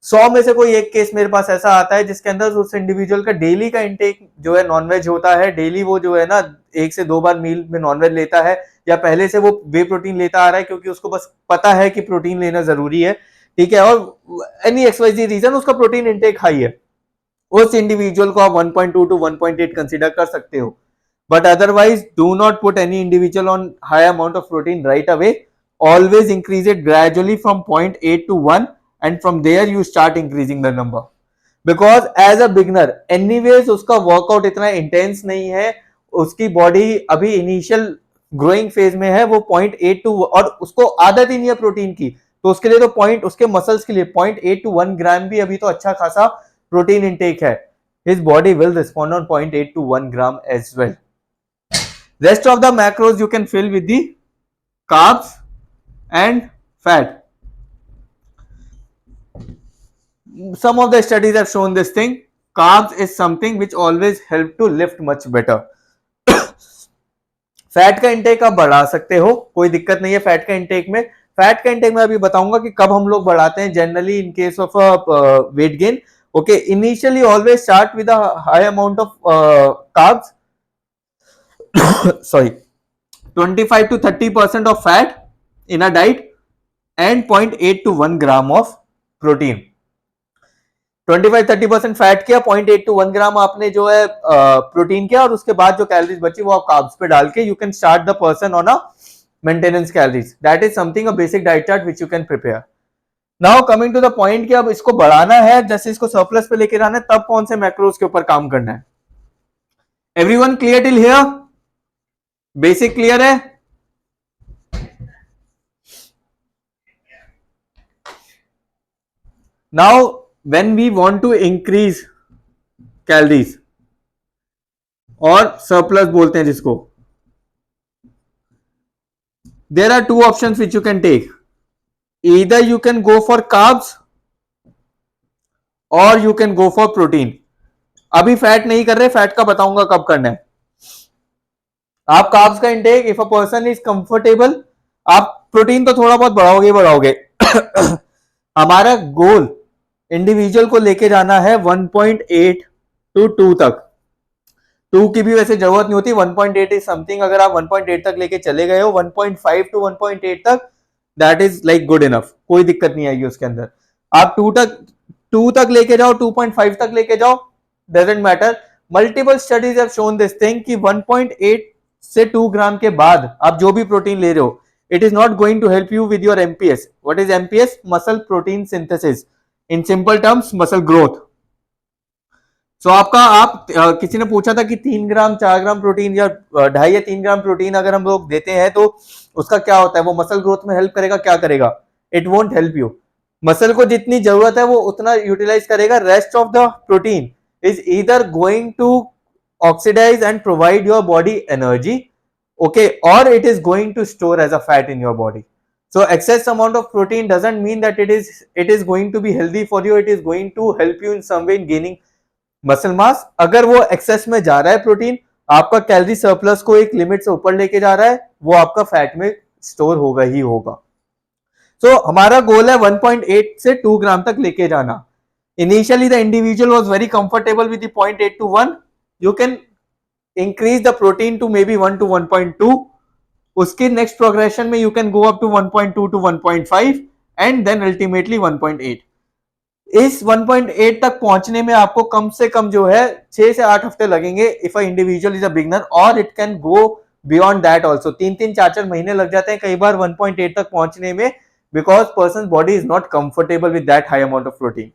100 में से कोई एक case मेरे पास ऐसा आता है जिसके अंदर उस इंडिविजुअल का डेली का इंटेक जो है नॉनवेज होता है, डेली वो जो है ना 1 से 2 बार मील में नॉनवेज लेता है, या पहले से वो वे प्रोटीन लेता आ रहा है क्योंकि उसको बस पता है कि प्रोटीन लेना जरूरी है, ठीक है, और एनी एक्सवाइजी रीजन उसका प्रोटीन इंटेक हाई है, उस इंडिविजुअल को आप 1.2 टू 1.8 कंसीडर कर सकते हो. But otherwise do not put any individual on high amount of protein right away. Always increase it gradually from 0.8 to 1, and from there you start increasing the number, because as a beginner anyways उसका workout इतना intense नहीं है, उसकी body अभी initial growing phase में है, वो 0.8 to, और उसको आदत ही नहीं है प्रोटीन की, तो उसके लिए तो पॉइंट, उसके मसल्स के लिए 0.8 टू 1 ग्राम भी अभी तो अच्छा खासा प्रोटीन इंटेक है. His body will respond on 0.8 to 1 gram as well. Rest of the macros you can fill with the carbs and fat. Some of the studies have shown this thing. Carbs is something which always help to lift much better. Fat का intake आप बढ़ा सकते हो, कोई दिक्कत नहीं है fat का इंटेक में. फैट का इंटेक में अभी बताऊंगा कि कब हम लोग बढ़ाते हैं generally in case of weight gain. Okay, initially always start with a high amount of carbs, sorry, 25 to 30% of fat in a diet and 0.8 to 1 gram of protein. 25-30% fat किया, 0.8 to 1 ग्राम आपने जो है प्रोटीन किया, और उसके बाद जो calories बची वो आप कार्ब्स पे डाल के you can start the person on a maintenance calories. That is something a basic diet chart which you can prepare. Now coming to the point कि अब इसको बढ़ाना है, जैसे इसको सरप्लस पे लेके जाना है, तब कौन से मैक्रोज के ऊपर काम करना है. Everyone clear till here? Basic clear है? Now when we want to increase calories और surplus बोलते हैं जिसको, there are two options which you can take. Either you can go for carbs or you can go for protein. अभी fat नहीं कर रहे, fat का बताऊंगा कब करना है. आप कार्ब्स का intake, if a person is comfortable, आप प्रोटीन तो थोड़ा बहुत बढ़ाओगे. हमारा गोल इंडिविजुअल को लेके जाना है 1.8 टू 2 तक. 2 की भी वैसे जरूरत नहीं होती, 1.8 इज समथिंग. अगर आप 1.8 तक लेके चले गए हो, 1.5 टू 1.8 तक, that is like good enough, कोई दिक्कत नहीं आएगी उसके अंदर. आप 2 तक लेके जाओ, 2.5 तक लेके जाओ, doesn't matter, multiple studies have shown this thing कि 1.8 से 2 ग्राम के बाद आप जो भी प्रोटीन ले रहे हो, it is not going to help you with your MPS. What is MPS? Muscle protein synthesis, in simple terms muscle growth. So आपका किसी ने पूछा था कि 3 ग्राम 4 ग्राम प्रोटीन या 2.5 या 3 ग्राम प्रोटीन अगर हम लोग देते हैं तो उसका क्या होता है, वो मसल ग्रोथ में हेल्प करेगा? क्या करेगा? It won't help you. Muscle को जितनी जरूरत है वो उतना यूटिलाइज करेगा. Rest of the protein is either going to oxidize and provide your body energy, okay, or it is going to store as a fat in your body. So excess amount of protein doesn't mean that it is going to be healthy for you. It is going to help you in some way in gaining muscle mass. अगर वो access में जा रहा है protein, आपका calorie surplus को एक limit से ऊपर लेके जा रहा है, वो आपका फैट में स्टोर होगा ही होगा. सो हमारा गोल है 1.8 से 2 ग्राम तक लेके जाना. Initially, the individual was very comfortable with the 0.8 to 1. You can increase the protein to maybe 1 to 1.2. उसके next progression में you can go up to 1.2 to 1.5 and then ultimately 1.8. इस 1.8 तक पहुंचने में आपको कम से कम जो है 6 से 8 हफ्ते लगेंगे if a individual is a beginner, or it can go beyond that also. 3-3 4-4 महीने लग जाते हैं कई बार 1.8 तक पहुंचने में, because person's body is not comfortable with that high amount of protein.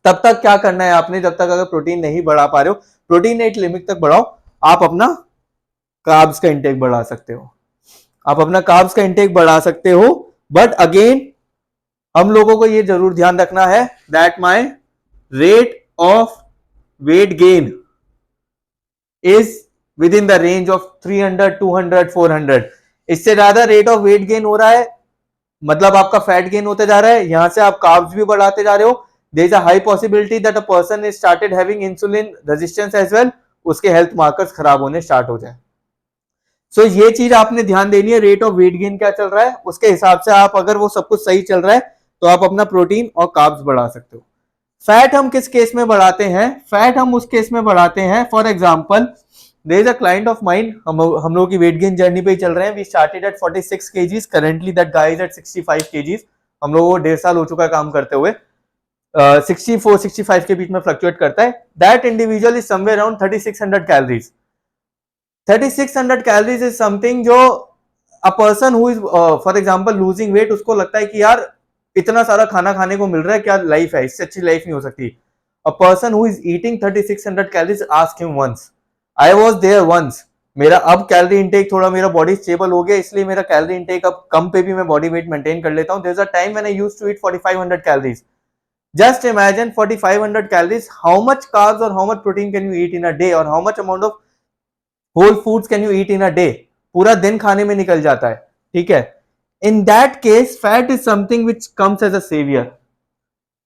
तब तक क्या करना है आपने, जब तक अगर प्रोटीन नहीं बढ़ा पा रहे हो, प्रोटीन एक लिमिट तक बढ़ाओ. आप अपना कार्ब्स का इंटेक बढ़ा सकते हो, आप अपना कार्ब्स का इंटेक बढ़ा सकते हो. बट अगेन हम लोगों को ये जरूर ध्यान रखना है that my rate of weight gain is with in the range of 300, 200, 400. इससे ज्यादा रेट ऑफ वेट गेन हो रहा है मतलब आपका फैट गेन होते जा रहा है, यहां से आप कार्ब्स भी बढ़ाते जा रहे हो. There is a high possibility that a person is started having insulin resistance as well. उसके हेल्थ मार्कर्स खराब होने स्टार्ट हो जाए. सो ये चीज आपने ध्यान देनी है, रेट ऑफ वेट गेन क्या चल रहा है उसके हिसाब से आप, अगर वो सब कुछ सही चल रहा है तो आप अपना प्रोटीन और कार्ब्स बढ़ा सकते हो. फैट हम किस केस में बढ़ाते हैं? फैट हम उस केस में बढ़ाते हैं, for example there is a client of mind, हम लोग की वेट गेन जर्नी पे ही चल रहे हैं. We started at 46 kgs, currently that guy is at 65 kgs. हम लोगों को 1.5 साल हो चुका है काम करते हुए. 64-65 के बीच में फ्लक्चुएट करता है. That individual is somewhere around 3600 calories. 3600 calories is something जो a person who is for example losing weight, उसको लगता है कि यार इतना सारा खाना खाने को मिल रहा है, क्या लाइफ है, इससे अच्छी लाइफ नहीं हो सकती. A person who is eating 3600 calories, ask him once. I was there once. मेरा अब कैलोरी इंटेक थोड़ा, मेरा बॉडी स्टेबल हो गया, इसलिए मेरा कैलोरी इंटेक अब कम पे भी मैं बॉडी वेट मेंटेन कर लेता हूं. There is a time when I used to eat 4500 calories. Just imagine 4500 calories. How much carbs or how much protein can you eat in a day, or how much amount of whole foods can you eat in a day? पूरा दिन खाने में निकल जाता है, ठीक है. In that case, fat is something which comes as a savior.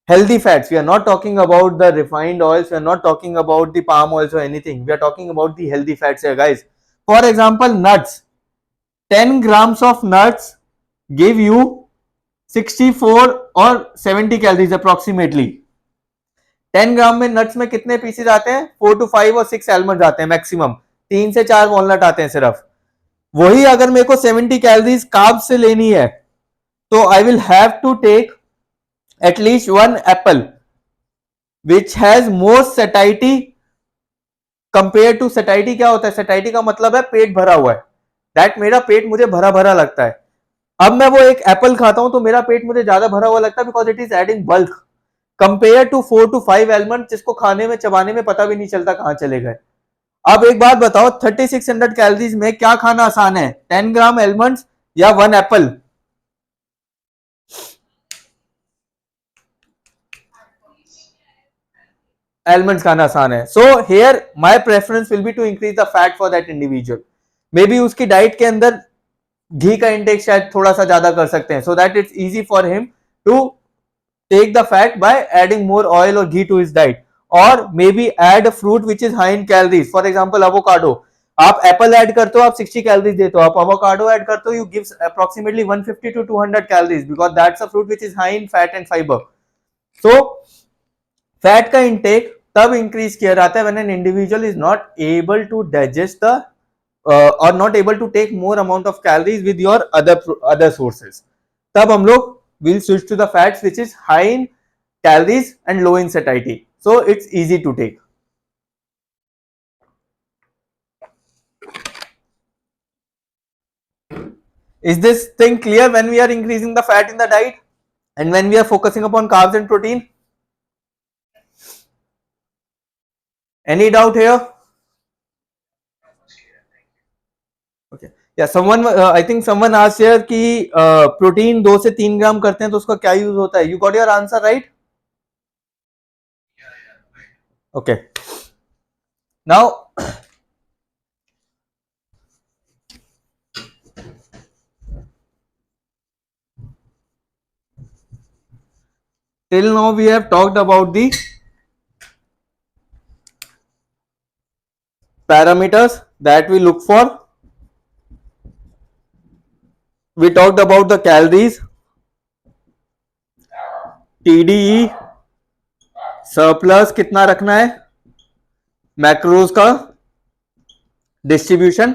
Healthy fats. We are not talking about the refined oils. We are not talking about the palm oils or anything. We are talking about the healthy fats here, guys. For example, nuts. 10 grams of nuts give you 64 और 70 calories approximately. 10 ग्राम में nuts में कितने pieces आते हैं? 4 to 5 और 6 almond आते हैं maximum. 3 से 4 वॉलनट आते हैं सिर्फ. वही अगर मेरे को 70 कैलोरीज कार्ब्स से लेनी है तो I will have to take at least 1 apple which has more satiety compare to. Satiety क्या होता है? सेटाइटी का मतलब है पेट भरा हुआ है. दैट मेरा पेट मुझे भरा भरा लगता है. अब मैं वो एक एप्पल खाता हूं तो मेरा पेट मुझे ज्यादा भरा हुआ लगता है, because it is adding bulk compare to 4 to 5 almond, जिसको खाने में चबाने में पता भी नहीं चलता कहां चले गए. अब एक बात बताओ, 3600 कैलोरीज में क्या खाना आसान है? 10 ग्राम एलमंड्स या 1 एप्पल? एलमंड्स खाना आसान है. So here my preference will be to increase the fat for that individual. Maybe उसकी डाइट के अंदर घी का इंटेक शायद थोड़ा सा ज्यादा कर सकते हैं, so that it's easy for him to take the fat by adding more oil और घी टू हिज डाइट. और maybe add a fruit which is high in calories. For example avocado. आप एप्पल ऐड करते हो, आप 60 calories देते हो. आप avocado add करते हो, you gives approximately 150 to 200 calories, because that's a fruit which is high in fat and fibre. So fat का इंटेक तब इंक्रीज किया जाता है when an individual is not able to digest the or not able to take more amount of calories with your other sources. तब हम लोग will switch to the fats which is high in calories and low in satiety, so it's easy to take. Is this thing clear when we are increasing the fat in the diet and when we are focusing upon carbs and protein? Any doubt here? Okay. Yeah, someone I think someone asked here कि protein 2 से 3 ग्राम करते हैं तो उसका क्या use होता है? You got your answer right? Okay. Now till now we have talked about the parameters that we look for. We talked about the calories, TDE, surplus कितना रखना है, मैक्रोज का डिस्ट्रीब्यूशन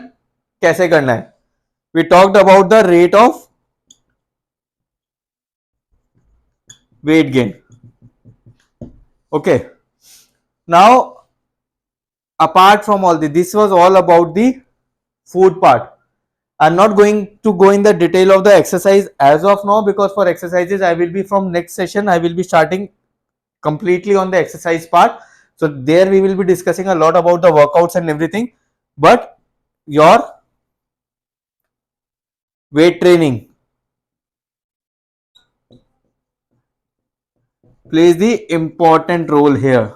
कैसे करना है. We talked about the rate of weight gain. Okay. Now, apart from all this was all about the food part. I'm not going to go in the detail of the exercise as of now, because for exercises I will be from next session I will be starting completely on the exercise part. So there we will be discussing a lot about the workouts and everything, but your weight training plays the important role here.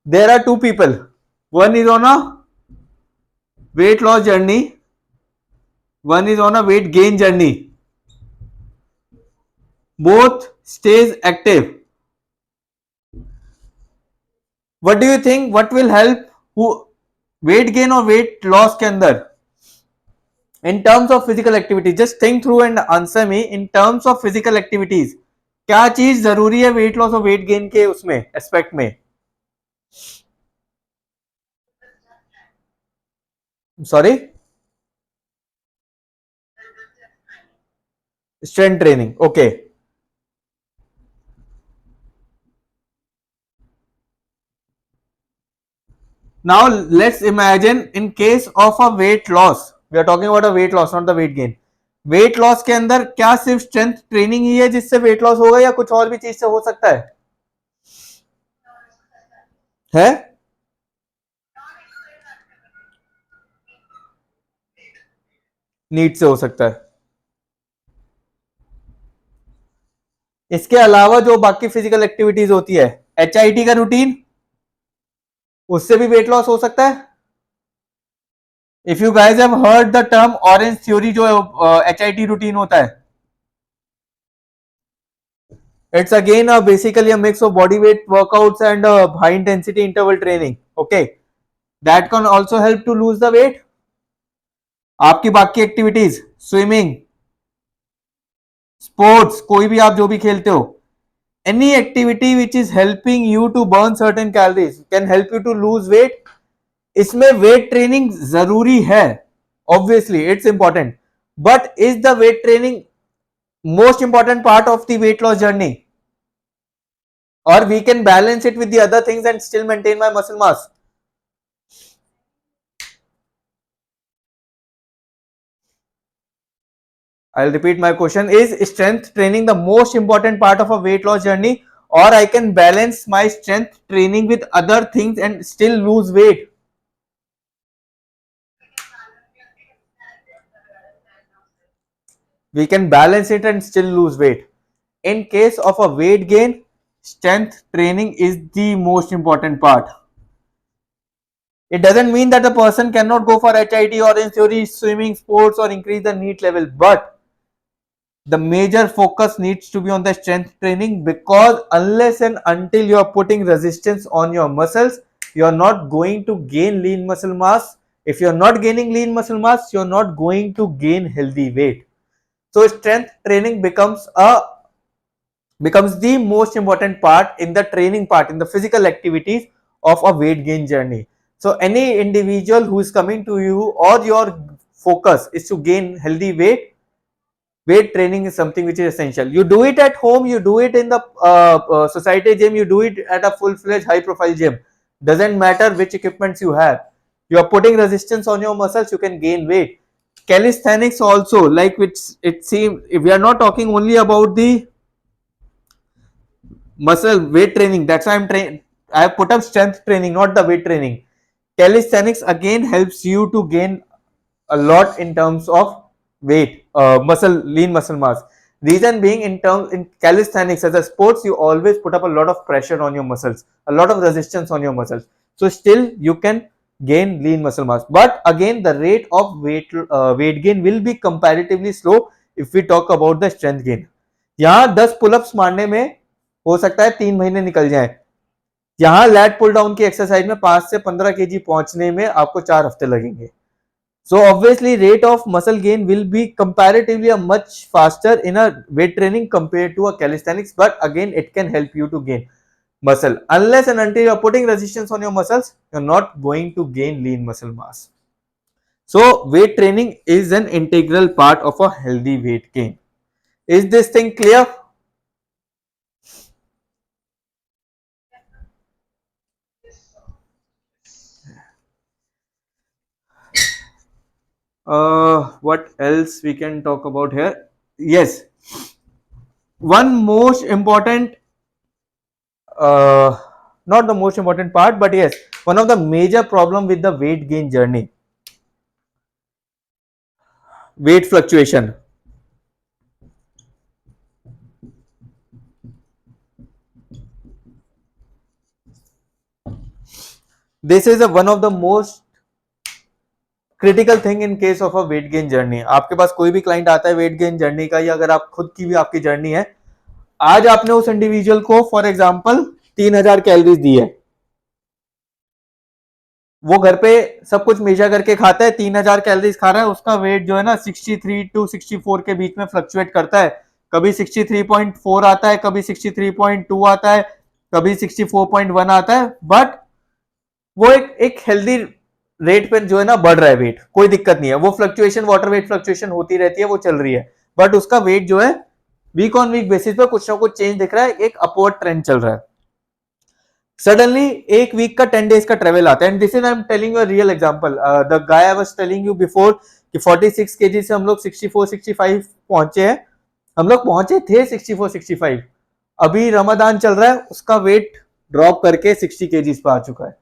There are two people, one is on a weight loss journey, one is on a weight gain journey. Both stays active. What do you think, what will help who weight gain और weight loss के अंदर? In terms of physical activity, just think through and answer me. In terms of physical activities, क्या चीज जरूरी है weight loss और weight gain के उसमें एस्पेक्ट में? Sorry, strength training. Okay. Now let's imagine in case of a weight loss, we are talking about a weight loss, not the weight gain. Weight loss के अंदर क्या सिर्फ strength training ही है जिससे weight loss होगा या कुछ और भी चीज से हो सकता है? नीड से हो सकता है. इसके अलावा जो बाकी फिजिकल एक्टिविटीज होती है, HIIT का रूटीन, उससे भी वेट लॉस हो सकता है. If you guys have heard the term orange theory, जो HIIT रूटीन होता है, it's again basically a mix of body weight workouts and high intensity interval training. Okay, that can also help to lose the weight. आपकी बाकी activities, swimming, sports, कोई भी आप जो भी खेलते हो, any activity which is helping you to burn certain calories can help you to lose weight. इसमें weight training जरूरी है, obviously it's important, but is the weight training most important part of the weight loss journey, or we can balance it with the other things and still maintain my muscle mass? I'll repeat my question. Is strength training the most important part of a weight loss journey, or I can balance my strength training with other things and still lose weight? We can balance it and still lose weight. In case of a weight gain, strength training is the most important part. It doesn't mean that a person cannot go for HIIT or in theory swimming, sports, or increase the NEAT level, but the major focus needs to be on the strength training, because unless and until you are putting resistance on your muscles, you are not going to gain lean muscle mass. If you are not gaining lean muscle mass, you are not going to gain healthy weight. So strength training becomes the most important part in the training part, in the physical activities of a weight gain journey. So any individual who is coming to you, or your focus is to gain healthy weight training is something which is essential. You do it at home, you do it in the society gym, you do it at a full-fledged high-profile gym. Doesn't matter which equipments you have. You are putting resistance on your muscles, you can gain weight. calisthenics also, like it seems we are not talking only about the muscle weight training. That's why I have put up strength training, not the weight training. Calisthenics again helps you to gain a lot in terms of weight, lean muscle mass. Reason being, in calisthenics as a sports, you always put up a lot of pressure on your muscles, a lot of resistance on your muscles. So still you can gain lean muscle mass, but again the rate of weight gain will be comparatively slow if we talk about the strength gain. यहाँ 10 pullups मारने में हो सकता है 3 महीने निकल जाए, यहाँ लैट पुल डाउन की एक्सरसाइज में 5 से 15 केजी पहुंचने में आपको 4 हफ्ते लगेंगे. So obviously rate of muscle gain will be comparatively a much faster in a weight training compared to a calisthenics, but again it can help you to gain muscle. Unless and until you are putting resistance on your muscles, you are not going to gain lean muscle mass. So weight training is an integral part of a healthy weight gain. Is this thing clear? What else we can talk about here? Yes, one most important, not the most important part, but yes, one of the major problem with the weight gain journey, weight fluctuation. This is one of the most critical thing in case of a weight gain journey. आपके पास कोई भी client आता है weight gain journey का, या अगर आप खुद की भी आपकी जर्नी है, आज आपने उस इंडिविजुअल को फॉर एग्जांपल 3000 कैलोरीज दी है, वो घर पे सब कुछ मेजर करके खाता है, 3000 कैलोरीज खा रहा है, उसका वेट जो है ना 63 टू 64 के बीच में फ्लक्चुएट करता है. कभी 63.4 आता है, कभी 63.2 आता है, कभी 64.1 आता है, बट वो एक हेल्दी रेट पर जो है ना बढ़ रहा है वेट, कोई दिक्कत नहीं है. वो फ्लक्चुएशन, वाटर वेट फ्लक्चुएशन होती रहती है, वो चल रही है, बट उसका वेट जो है वीक ऑन वीक बेसिस पे कुछ ना कुछ चेंज दिख रहा है, एक अपवर्ड ट्रेंड चल रहा है. सडनली एक वीक का 10 डेज का ट्रेवल आता है, and this is I am telling you a real example. The guy I was telling you before कि 46 केजी से हम लोग 64 65 पहुंचे हैं, हम लोग पहुंचे थे 64 65, अभी रमजान चल रहा है, उसका वेट ड्रॉप करके 60 केजी पे आ चुका है,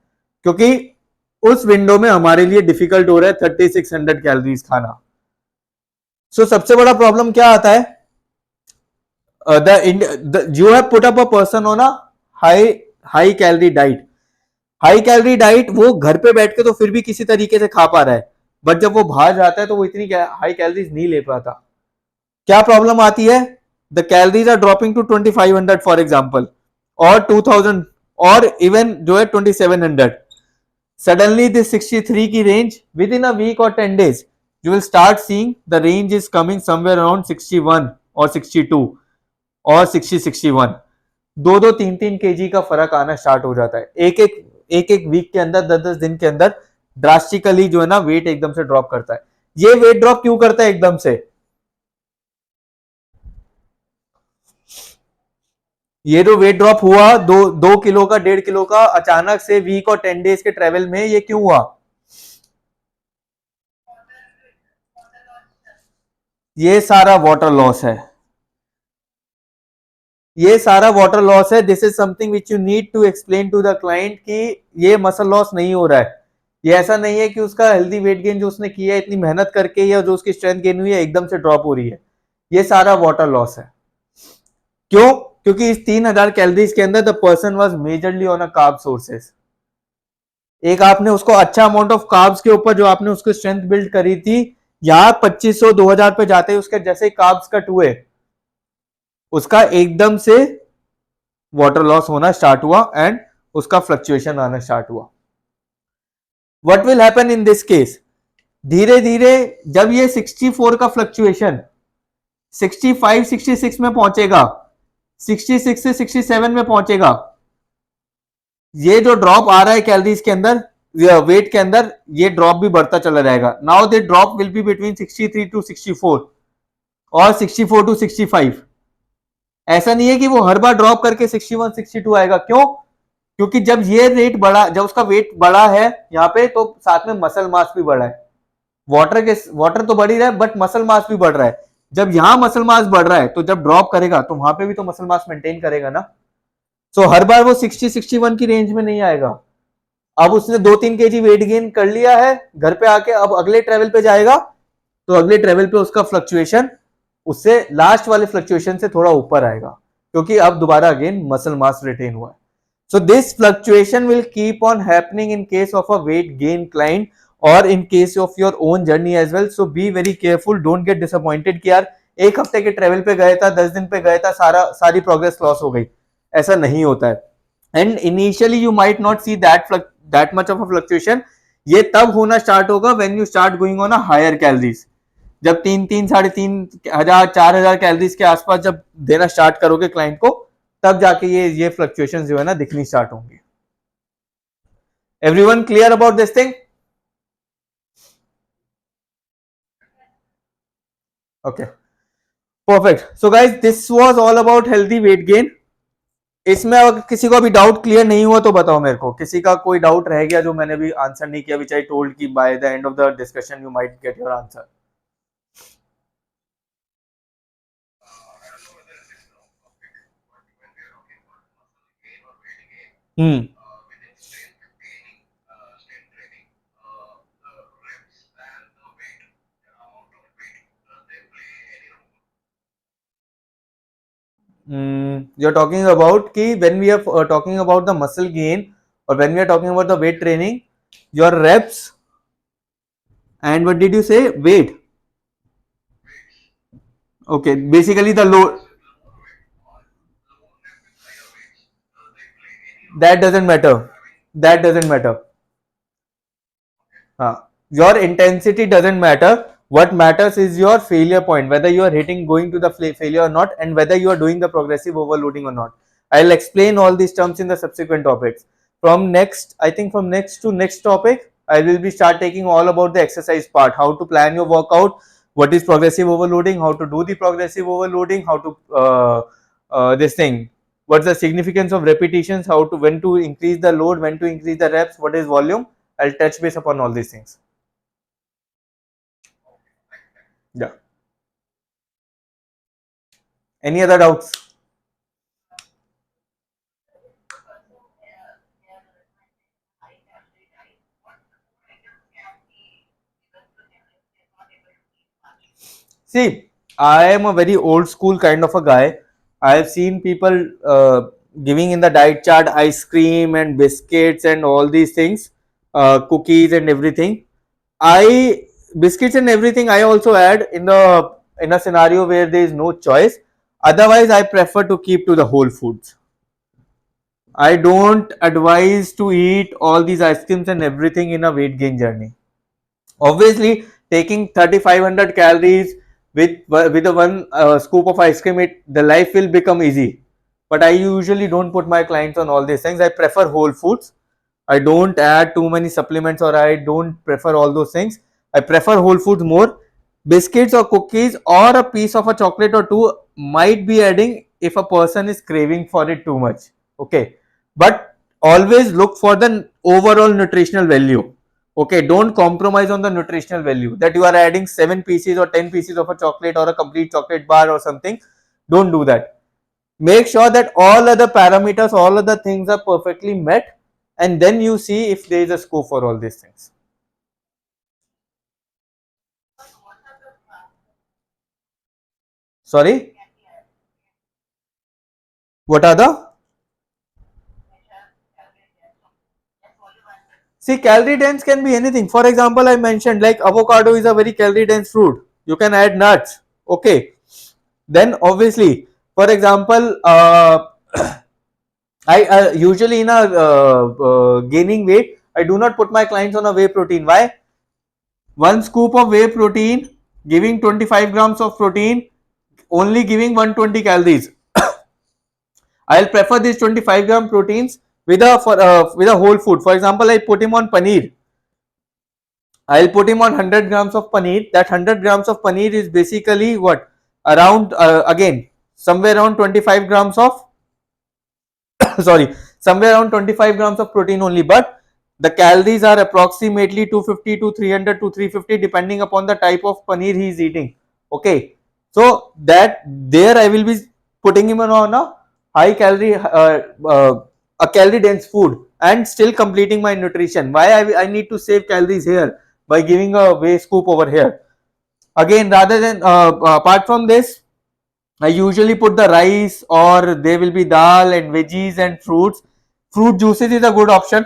क्योंकि उस विंडो में हमारे लिए डिफिकल्ट हो रहा है 3600 कैलोरीज खाना. सो सबसे बड़ा प्रॉब्लम क्या आता है, you have put up a person on a high calorie diet. High calorie diet वो घर पे बैठ के तो फिर भी किसी तरीके से खा पा रहा है, बट जब वो बाहर जाता है तो वो इतनी हाई कैलोरीज नहीं ले पाता. क्या प्रॉब्लम आती है, the calories are dropping to 2500 for example, और 2000, और इवन जो है 2700. सडनली दिस 63 की range within a week और 10 days you will start seeing the range is coming somewhere around 61 or 62 और 60-61. 2-3 केजी का फर्क आना स्टार्ट हो जाता है एक वीक के अंदर, 10 दिन के अंदर ड्रास्टिकली जो है ना वेट एकदम से ड्रॉप करता है. ये वेट ड्रॉप क्यों करता है एकदम से, ये जो वेट ड्रॉप हुआ 2 किलो का 1.5 किलो का अचानक से वीक और 10 डेज के ट्रेवल में, ये क्यों हुआ, ये सारा वाटर लॉस है, ये सारा वाटर लॉस है. This is something which you need to explain to the client कि ये मसल लॉस नहीं हो रहा है. ये ऐसा नहीं है कि उसका हेल्दी वेट गेन जो उसने किया है इतनी मेहनत करके, या जो उसकी स्ट्रेंथ गेन हुई है एकदम से ड्रॉप हो रही है, ये सारा वाटर लॉस है. क्यों, क्योंकि इस 3000 कैलोरीज के अंदर the person was majorly on a carb sources. एक आपने उसको अच्छा अमाउंट ऑफ कार्ब्स के ऊपर जो आपने उसको स्ट्रेंथ बिल्ड करी थी, यहाँ 2500-2000 पे जाते ही उसके जैसे कार्ब्स कट हुए, उसका एकदम से वाटर लॉस होना स्टार्ट हुआ एंड उसका फ्लक्चुएशन आना स्टार्ट हुआ. What will happen in this case, धीरे धीरे जब ये 64 का फ्लक्चुएशन 65-66 में पहुंचेगा, 66 से 67 में पहुंचेगा, ये जो ड्रॉप आ रहा है कैलोरीज के अंदर, वेट के अंदर, ये ड्रॉप भी बढ़ता चला जाएगा. Now the drop will be between 63 to 64 और 64 टू 65. ऐसा नहीं है कि वो हर बार ड्रॉप करके 61 62 आएगा. क्यों, क्योंकि जब ये रेट बढ़ा, जब उसका वेट बढ़ा है यहाँ पे, तो साथ में मसल मास भी बढ़ा है. वाटर तो बढ़ ही रहा है बट मसल मास भी बढ़ रहा है। जब यहाँ मसल मास बढ़ रहा है तो जब ड्रॉप करेगा तो वहां पे भी तो मसल मास मेंटेन करेगा ना। सो हर बार वो 60-61 की रेंज में नहीं आएगा। अब उसने 2-3 kg वेट गेन कर लिया है, घर पे आके अब अगले ट्रेवल पे जाएगा तो अगले ट्रेवल पे उसका फ्लक्चुएशन उससे लास्ट वाले फ्लक्चुएशन से थोड़ा ऊपर आएगा, क्योंकि अब दोबारा अगेन मसल मास रिटेन हुआ है। So this fluctuation will keep on happening in case of a weight gain client or in case of your own journey as well. So be very careful, don't get disappointed कि यार एक हफ्ते के travel पे गया था, 10 दिन पे गया था, सारी प्रोग्रेस लॉस हो गई। ऐसा नहीं होता है। And initially you might not see that much of a fluctuation. ये तब होना स्टार्ट होगा when you start going on a higher calories. जब 3,000-3,500 4,000 कैलोरीज के आसपास जब देना स्टार्ट करोगे क्लाइंट को, तब जाके ये फ्लक्चुएशंस जो है ना दिखनी स्टार्ट होंगी। Everyone clear about this thing? Okay, perfect. So guys this was all about healthy weight gain. इसमें अगर किसी को अभी डाउट क्लियर नहीं हुआ तो बताओ मेरे को, किसी का कोई डाउट रह गया जो मैंने भी आंसर नहीं किया, विच आई टोल्ड कि by the end of the discussion you might get your answer. Hmm you're talking about कि when we are talking about the muscle gain or when we are talking about the weight training, your reps and what did you say, weight? Okay, basically the load, that doesn't matter, that doesn't matter. Your intensity doesn't matter. What matters is your failure point, whether you are hitting going to the failure or not, and whether you are doing the progressive overloading or not. I'll explain all these terms in the subsequent topics. From next, I think from next to next topic, I will be start taking all about the exercise part, how to plan your workout, what is progressive overloading, how to do the progressive overloading, how to this thing, what's the significance of repetitions, how to when to increase the load, when to increase the reps, what is volume. I'll touch base upon all these things. Yeah. Any other doubts? See, I am a very old school kind of a guy. I have seen people giving in the diet chart ice cream and biscuits and all these things, cookies and everything. I biscuits and everything I also add in a scenario where there is no choice. Otherwise, I prefer to keep to the whole foods. I don't advise to eat all these ice creams and everything in a weight gain journey. Obviously, taking 3,500 calories with a one scoop of ice cream, the life will become easy. But I usually don't put my clients on all these things. I prefer whole foods. I don't add too many supplements or I don't prefer all those things. I prefer whole foods more. Biscuits or cookies or a piece of a chocolate or two might be adding if a person is craving for it too much. Okay, but always look for the overall nutritional value. Okay, don't compromise on the nutritional value that you are adding 7 pieces or 10 pieces of a chocolate or a complete chocolate bar or something. Don't do that. Make sure that all other parameters, all other things are perfectly met, and then you see if there is a scope for all these things. Sorry, what are the? See, calorie dense can be anything. For example, I mentioned like avocado is a very calorie dense fruit. You can add nuts. Okay. Then obviously, for example, I usually in a gaining weight, I do not put my clients on a whey protein. Why? One scoop of whey protein giving 25 grams of protein, only giving 120 calories. I'll prefer these 25-gram proteins with a whole food. For example, I put him on paneer. I'll put him on 100 grams of paneer. That 100 grams of paneer is basically what? Around, again, somewhere around 25 grams of, sorry, somewhere around 25 grams of protein only. But the calories are approximately 250 to 300 to 350 depending upon the type of paneer he is eating. Okay, so that there I will be putting him on a high calorie a calorie dense food and still completing my nutrition. Why I need to save calories here by giving a way scoop over here? Again, rather than apart from this, I usually put the rice, or there will be dal and veggies and fruits. Fruit juices is a good option.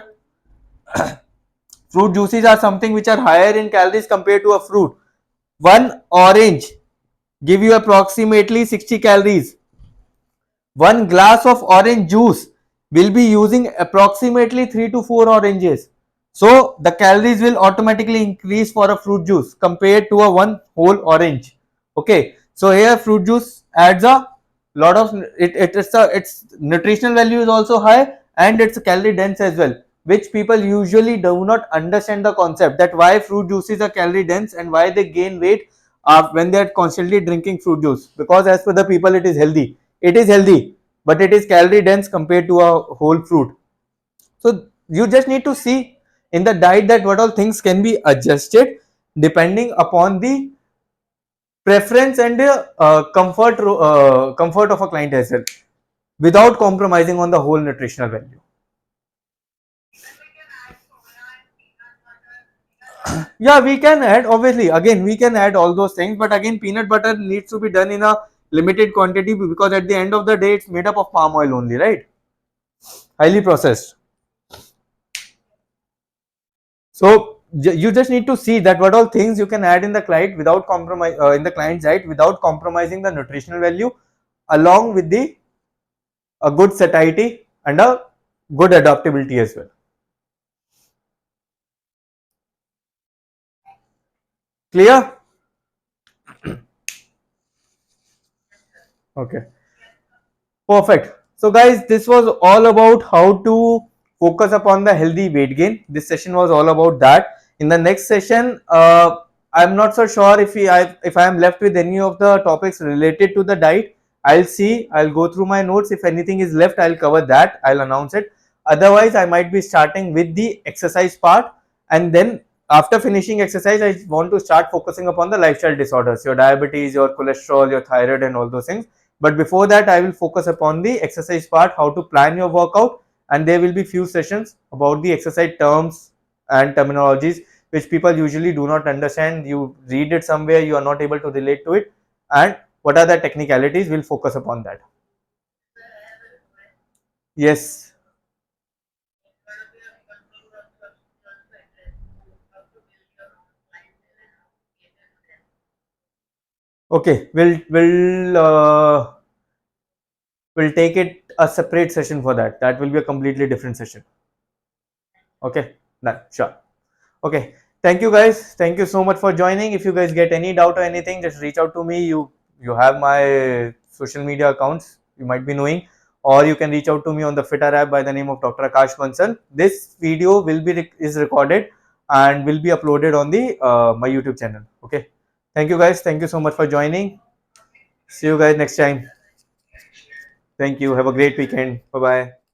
Fruit juices are something which are higher in calories compared to a fruit. One orange give you approximately 60 calories. One glass of orange juice will be using approximately 3 to 4 oranges. So the calories will automatically increase for a fruit juice compared to a one whole orange. Okay, so here fruit juice adds a lot of its nutritional value is also high and it's calorie dense as well, which people usually do not understand the concept that why fruit juices are calorie dense and why they gain weight when they are constantly drinking fruit juice, because as per the people it is healthy. It is healthy, but it is calorie dense compared to a whole fruit. So you just need to see in the diet that what all things can be adjusted depending upon the preference and comfort of a client as well, without compromising on the whole nutritional value. Yeah, we can add, obviously, again we can add all those things, but again peanut butter needs to be done in a limited quantity, because at the end of the day it's made up of palm oil only, right? Highly processed. So you just need to see that what all things you can add in the client without compromise in the client's diet without compromising the nutritional value, along with the a good satiety and a good adaptability as well. Clear? Okay. Perfect. So guys, this was all about how to focus upon the healthy weight gain. This session was all about that. In the next session, I'm not so sure if I am left with any of the topics related to the diet. I'll see. I'll go through my notes. If anything is left, I'll cover that. I'll announce it. Otherwise, I might be starting with the exercise part, and then after finishing exercise, I want to start focusing upon the lifestyle disorders, your diabetes, your cholesterol, your thyroid, and all those things. But before that, I will focus upon the exercise part, how to plan your workout, and there will be few sessions about the exercise terms and terminologies which people usually do not understand. You read it somewhere, you are not able to relate to it, and what are the technicalities, we'll focus upon that. Yes. Okay, we'll take it a separate session for that. That will be a completely different session. Okay, done. Sure. Okay, thank you guys. Thank you so much for joining. If you guys get any doubt or anything, just reach out to me. You have my social media accounts, you might be knowing, or you can reach out to me on the FITTR app by the name of Dr. Akash Bansal. This video will be is recorded and will be uploaded on the my YouTube channel. Okay, thank you guys. Thank you so much for joining. See you guys next time. Thank you. Have a great weekend. Bye bye.